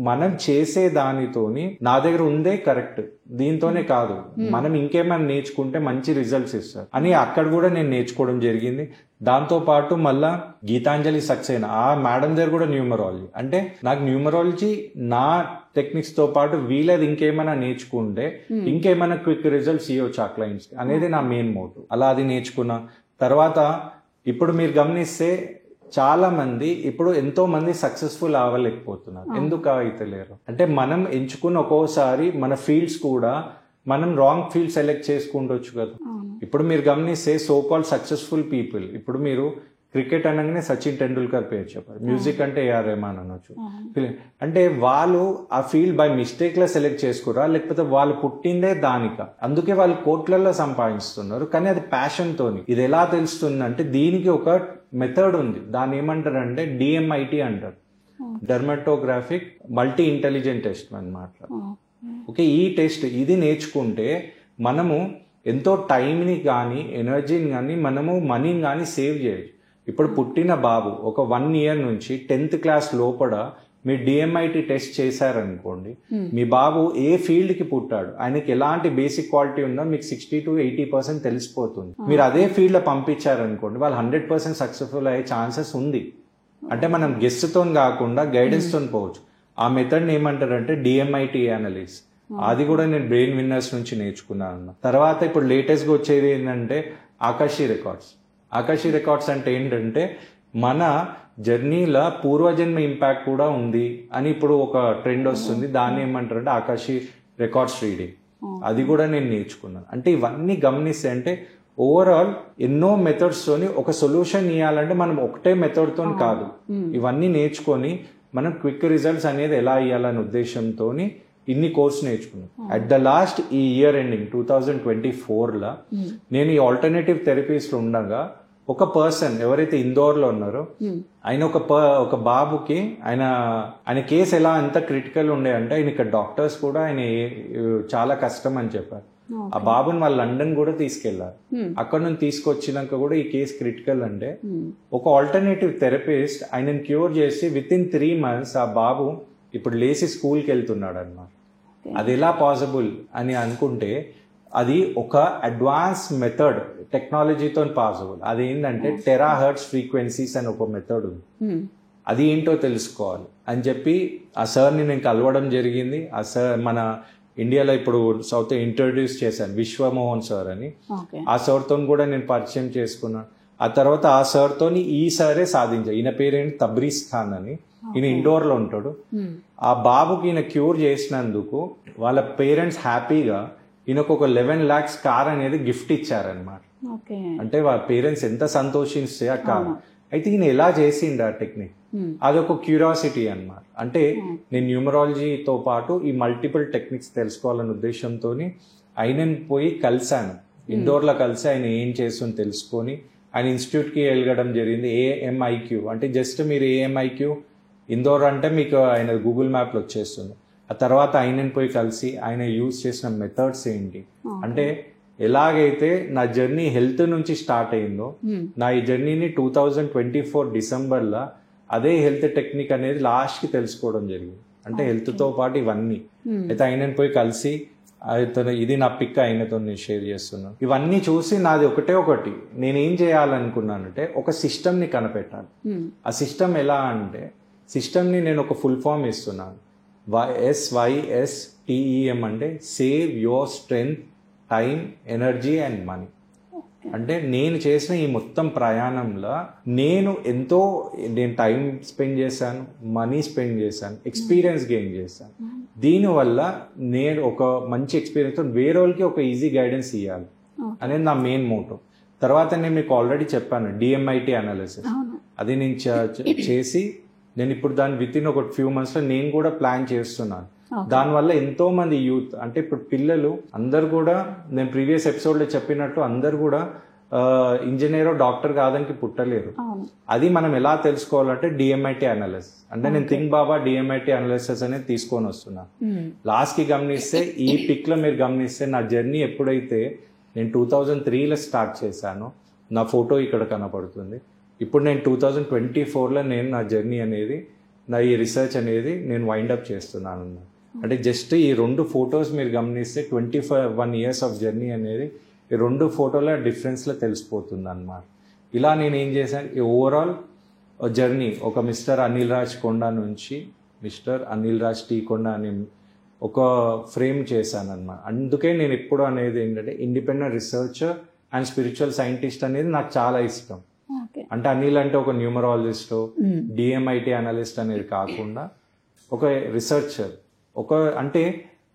మనం చేసే దానితోని నా దగ్గర ఉందే కరెక్ట్, దీంతోనే కాదు మనం ఇంకేమైనా నేర్చుకుంటే మంచి రిజల్ట్స్ ఇస్తారు అని అక్కడ కూడా నేను నేర్చుకోవడం జరిగింది. దాంతో పాటు మళ్ళా గీతాంజలి సక్సేనా ఆ మేడం దగ్గర కూడా న్యూమరాలజీ, అంటే నాకు న్యూమరాలజీ నా టెక్నిక్స్ తో పాటు వీళ్ళది ఇంకేమైనా నేర్చుకుంటే ఇంకేమైనా క్విక్ రిజల్ట్స్ ఇవ్వచ్చు ఆ క్లయింట్స్ అనేది నా మెయిన్ మోటివ్. అలా అది నేర్చుకున్నా. తర్వాత ఇప్పుడు మీరు గమనిస్తే చాలా మంది ఇప్పుడు ఎంతో మంది సక్సెస్ఫుల్ అవ్వలేకపోతున్నారు. ఎందుకు అయితలేరు అంటే మనం ఎంచుకున్న ఒక్కోసారి మన ఫీల్డ్స్ కూడా మనం రాంగ్ ఫీల్డ్ సెలెక్ట్ చేసుకుంటొచ్చు కదా. ఇప్పుడు మీరు గమనిస్తే సో కాల్డ్ సక్సెస్ఫుల్ పీపుల్, ఇప్పుడు మీరు క్రికెట్ అనగానే సచిన్ టెండూల్కర్ పేరు చెప్పారు, మ్యూజిక్ అంటే ఏఆర్ రెహమాన్ అనొచ్చు, అంటే వాళ్ళు ఆ ఫీల్డ్ బై మిస్టేక్ లో సెలెక్ట్ చేసుకురా లేకపోతే వాళ్ళు పుట్టిందే దానిక, అందుకే వాళ్ళు కోట్లలో సంపాదిస్తున్నారు. కానీ అది ప్యాషన్ తోని. ఇది ఎలా తెలుస్తుందంటే దీనికి ఒక మెథడ్ ఉంది, దాన్ని ఏమంటారంటే DMIT అంటారు, డెర్మటోగ్రాఫిక్ మల్టీ ఇంటెలిజెంట్ టెస్ట్ అన్నమాట. ఓకే, ఈ టెస్ట్ ఇది నేర్చుకుంటే మనము ఎంతో టైంని కానీ ఎనర్జీని కానీ మనము మనీని కానీ సేవ్ చేయొచ్చు. ఇప్పుడు పుట్టిన బాబు ఒక 1 year నుంచి 10th క్లాస్ లోపల మీరు DMIT టెస్ట్ చేశారనుకోండి, మీ బాబు ఏ ఫీల్డ్ కి పుట్టాడు, ఆయనకి ఎలాంటి బేసిక్ క్వాలిటీ ఉందో మీకు 60 to 80% తెలిసిపోతుంది. మీరు అదే ఫీల్డ్ లో పంపించారనుకోండి, వాళ్ళు 100% సక్సెస్ఫుల్ అయ్యే ఛాన్సెస్ ఉంది. అంటే మనం గెస్ట్ తో కాకుండా గైడెన్స్ తో పోవచ్చు. ఆ మెథడ్ ఏమంటారంటే DMIT అనలిస్. అది కూడా నేను బ్రెయిన్ విన్నర్స్ నుంచి నేర్చుకున్నాను. తర్వాత ఇప్పుడు లేటెస్ట్ గా వచ్చేది ఏంటంటే ఆకాశీ రికార్డ్స్. ఆకాశీ రికార్డ్స్ అంటే ఏంటంటే మన జర్నీలో పూర్వజన్మ ఇంపాక్ట్ కూడా ఉంది అని ఇప్పుడు ఒక ట్రెండ్ వస్తుంది, దాన్ని ఏమంటారంటే ఆకాశీ రికార్డ్స్ రీడింగ్. అది కూడా నేను నేర్చుకున్నాను. అంటే ఇవన్నీ గమనిస్తే అంటే ఓవరాల్ ఎన్నో మెథడ్స్ తోని ఒక సొల్యూషన్ ఇవ్వాలంటే మనం ఒకటే మెథడ్ తోని కాదు, ఇవన్నీ నేర్చుకొని మనం క్విక్ రిజల్ట్స్ అనేది ఎలా ఇవ్వాలనే ఉద్దేశంతో ఇన్ని కోర్స్ నేర్చుకున్నాను. అట్ ద లాస్ట్ ఈ ఇయర్ ఎండింగ్ 2024లో నేను ఈ ఆల్టర్నేటివ్ థెరపీస్ లో ఉండగా ఒక పర్సన్ ఎవరైతే ఇందోర్లో ఉన్నారో ఆయన ఒక బాబుకి ఆయన కేసు ఎలా ఎంత క్రిటికల్ ఉండే అంటే ఆయన ఇక్కడ డాక్టర్స్ కూడా ఆయన చాలా కష్టం అని చెప్పారు. ఆ బాబుని వాళ్ళు లండన్ కూడా తీసుకెళ్లారు. అక్కడ నుంచి తీసుకొచ్చినాక కూడా ఈ కేసు క్రిటికల్ అంటే ఒక ఆల్టర్నేటివ్ థెరపిస్ట్ ఆయనను క్యూర్ చేసి విత్ ఇన్ 3 months ఆ బాబు ఇప్పుడు లేచి స్కూల్కి వెళ్తున్నాడు అన్నమాట. అది ఎలా పాసిబుల్ అని అనుకుంటే అది ఒక అడ్వాన్స్ మెథడ్ టెక్నాలజీతో పాసిబుల్. అది ఏంటంటే టెరాహర్ట్జ్ ఫ్రీక్వెన్సీస్ అని ఒక మెథడ్ ఉంది, అది ఏంటో తెలుసుకోవాలి అని చెప్పి ఆ సార్ని నేను కలవడం జరిగింది. ఆ సార్ మన ఇండియాలో ఇప్పుడు సౌత్ ఇంట్రడ్యూస్ చేశాను, విశ్వమోహన్ సార్ అని. ఆ సార్తో కూడా నేను పరిచయం చేసుకున్నాను. ఆ తర్వాత ఆ సార్తో ఈ సారే సాధించారు. ఈయన పేరేంటి తబ్రీస్ ఖాన్ అని, ఈయన ఇండోర్ లో ఉంటాడు. ఆ బాబుకి ఈయన క్యూర్ చేసినందుకు వాళ్ళ పేరెంట్స్ హ్యాపీగా ఈయనకు ఒక 11 lakhs కార్ అనేది గిఫ్ట్ ఇచ్చారనమాట. అంటే వాళ్ళ పేరెంట్స్ ఎంత సంతోషిస్తే ఆ కార్. అయితే ఈయన ఎలా చేసిండు ఆ టెక్నిక్, అదొక క్యూరియాసిటీ అన్నమాట. అంటే నేను న్యూమరాలజీతో పాటు ఈ మల్టిపుల్ టెక్నిక్స్ తెలుసుకోవాలనే ఉద్దేశంతో ఆయనని పోయి కలిశాను, ఇండోర్లో కలిసి ఆయన ఏం చేస్తుందో తెలుసుకొని ఆయన ఇన్స్టిట్యూట్కి వెళ్ళడం జరిగింది. AMIQ అంటే జస్ట్ మీరు AMIQ ఇందోర్ అంటే మీకు ఆయన గూగుల్ మ్యాప్లో వచ్చేస్తుంది. ఆ తర్వాత ఆయనని పోయి కలిసి ఆయన యూజ్ చేసిన మెథడ్స్ ఏంటి, అంటే ఎలాగైతే నా జర్నీ హెల్త్ నుంచి స్టార్ట్ అయిందో నా ఈ జర్నీని 2024 డిసెంబర్లో అదే హెల్త్ టెక్నిక్ అనేది లాస్ట్కి తెలుసుకోవడం జరిగింది. అంటే హెల్త్తో పాటు ఇవన్నీ. అయితే ఆయనని పోయి కలిసి ఇది నా పిక్ ఆయనతో నేను షేర్ చేస్తున్నాను. ఇవన్నీ చూసి నాది ఒకటి నేనేం చేయాలనుకున్నానంటే ఒక సిస్టమ్ని కనిపెట్టాలి. ఆ సిస్టమ్ ఎలా అంటే సిస్టమ్ని నేను ఒక ఫుల్ ఫామ్ ఇస్తున్నాను. SYSTEM అంటే save your strength, time, energy and money. అంటే నేను చేసిన ఈ మొత్తం ప్రయాణంలో నేను టైం స్పెండ్ చేశాను, మనీ స్పెండ్ చేశాను, ఎక్స్పీరియన్స్ గెయిన్ చేశాను. దీనివల్ల నేను ఒక మంచి ఎక్స్పీరియన్స్తో వేరే వాళ్ళకి ఒక ఈజీ గైడెన్స్ ఇవ్వాలి అనేది నా మెయిన్ మోటో. తర్వాత నేను మీకు ఆల్రెడీ చెప్పాను DMIT అనాలిసిస్, అది నేను చేసి నేను ఇప్పుడు దాని వితిన్ ఒక ఫ్యూ మంత్స్లో నేను కూడా ప్లాన్ చేస్తున్నాను. దానివల్ల ఎంతో మంది యూత్, అంటే ఇప్పుడు పిల్లలు అందరు కూడా, నేను ప్రీవియస్ ఎపిసోడ్లో చెప్పినట్టు అందరు కూడా ఇంజనీర్ డాక్టర్ కాదానికి పుట్టలేరు. అది మనం ఎలా తెలుసుకోవాలంటే DMIT అనాలిసిస్, అంటే నేను థింక్ బాబా DMIT అనాలిసిస్ అనేది తీసుకొని వస్తున్నాను. లాస్ట్కి గమనిస్తే ఈ పిక్లో మీరు గమనిస్తే నా జర్నీ ఎప్పుడైతే నేను 2003లో స్టార్ట్ చేశానో నా ఫోటో ఇక్కడ కనపడుతుంది. ఇప్పుడు నేను 2024లో నేను నా జర్నీ అనేది, నా ఈ రీసెర్చ్ అనేది నేను వైండప్ చేస్తున్నాను. అంటే జస్ట్ ఈ 2 ఫొటోస్ మీరు గమనిస్తే 21 years ఆఫ్ జర్నీ అనేది ఈ 2 ఫోటోల డిఫరెన్స్లో తెలిసిపోతుంది అన్నమాట. ఇలా నేను ఏం చేశాను, ఈ ఓవరాల్ జర్నీ ఒక మిస్టర్ అనిల్ రాజ్ కొండ నుంచి మిస్టర్ అనిల్ రాజ్ టీ కొండ అని ఒక ఫ్రేమ్ చేశాను అన్నమాట. అందుకే నేను ఎప్పుడు అనేది ఏంటంటే independent researcher and spiritual scientist అనేది నాకు చాలా ఇష్టం. అంటే అనిల్ అంటే ఒక న్యూమరాలజిస్ట్, DMIT అనలిస్ట్ అనేది కాకుండా ఒక రీసెర్చర్, అంటే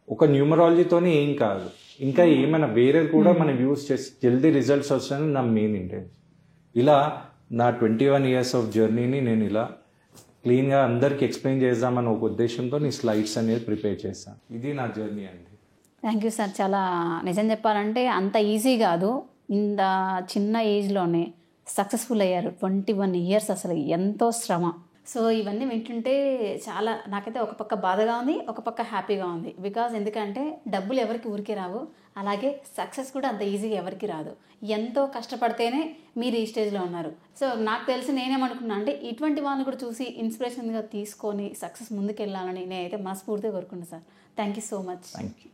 ఒక న్యూమరాలజీతోనే ఏం కాదు, ఇంకా ఏమైనా వేరే కూడా మనం యూజ్ చేసి జల్దీ రిజల్ట్స్ వస్తాయని నా మెయిన్ ఇంటెన్షన్. ఇలా నా 21 years ఆఫ్ జర్నీని నేను ఇలా క్లీన్గా అందరికి ఎక్స్ప్లెయిన్ చేద్దామని ఒక ఉద్దేశంతో నీ స్లైడ్స్ అనేది ప్రిపేర్ చేశాను. ఇది నా జర్నీ అండి. Thank you sir. చాలా నిజం చెప్పాలంటే అంత ఈజీ కాదు, ఇంత చిన్న ఏజ్లోనే సక్సెస్ఫుల్ అయ్యారు. 21 years, అసలు ఎంతో శ్రమ. సో ఇవన్నీ వింటుంటే చాలా, నాకైతే ఒక పక్క బాధగా ఉంది, ఒక పక్క హ్యాపీగా ఉంది. బికాజ్ ఎందుకంటే డబ్బులు ఎవరికి ఊరికే రావు, అలాగే సక్సెస్ కూడా అంత ఈజీగా ఎవరికి రాదు. ఎంతో కష్టపడితేనే మీరు ఈ స్టేజ్లో ఉన్నారు. సో నాకు తెలిసి నేనేమనుకున్నా అంటే ఇటువంటి వాళ్ళని కూడా చూసి ఇన్స్పిరేషన్గా తీసుకొని సక్సెస్ ముందుకు వెళ్ళాలని నేనైతే మనస్ఫూర్తిగా కోరుకున్నాను sir. Thank you so much. Thank you.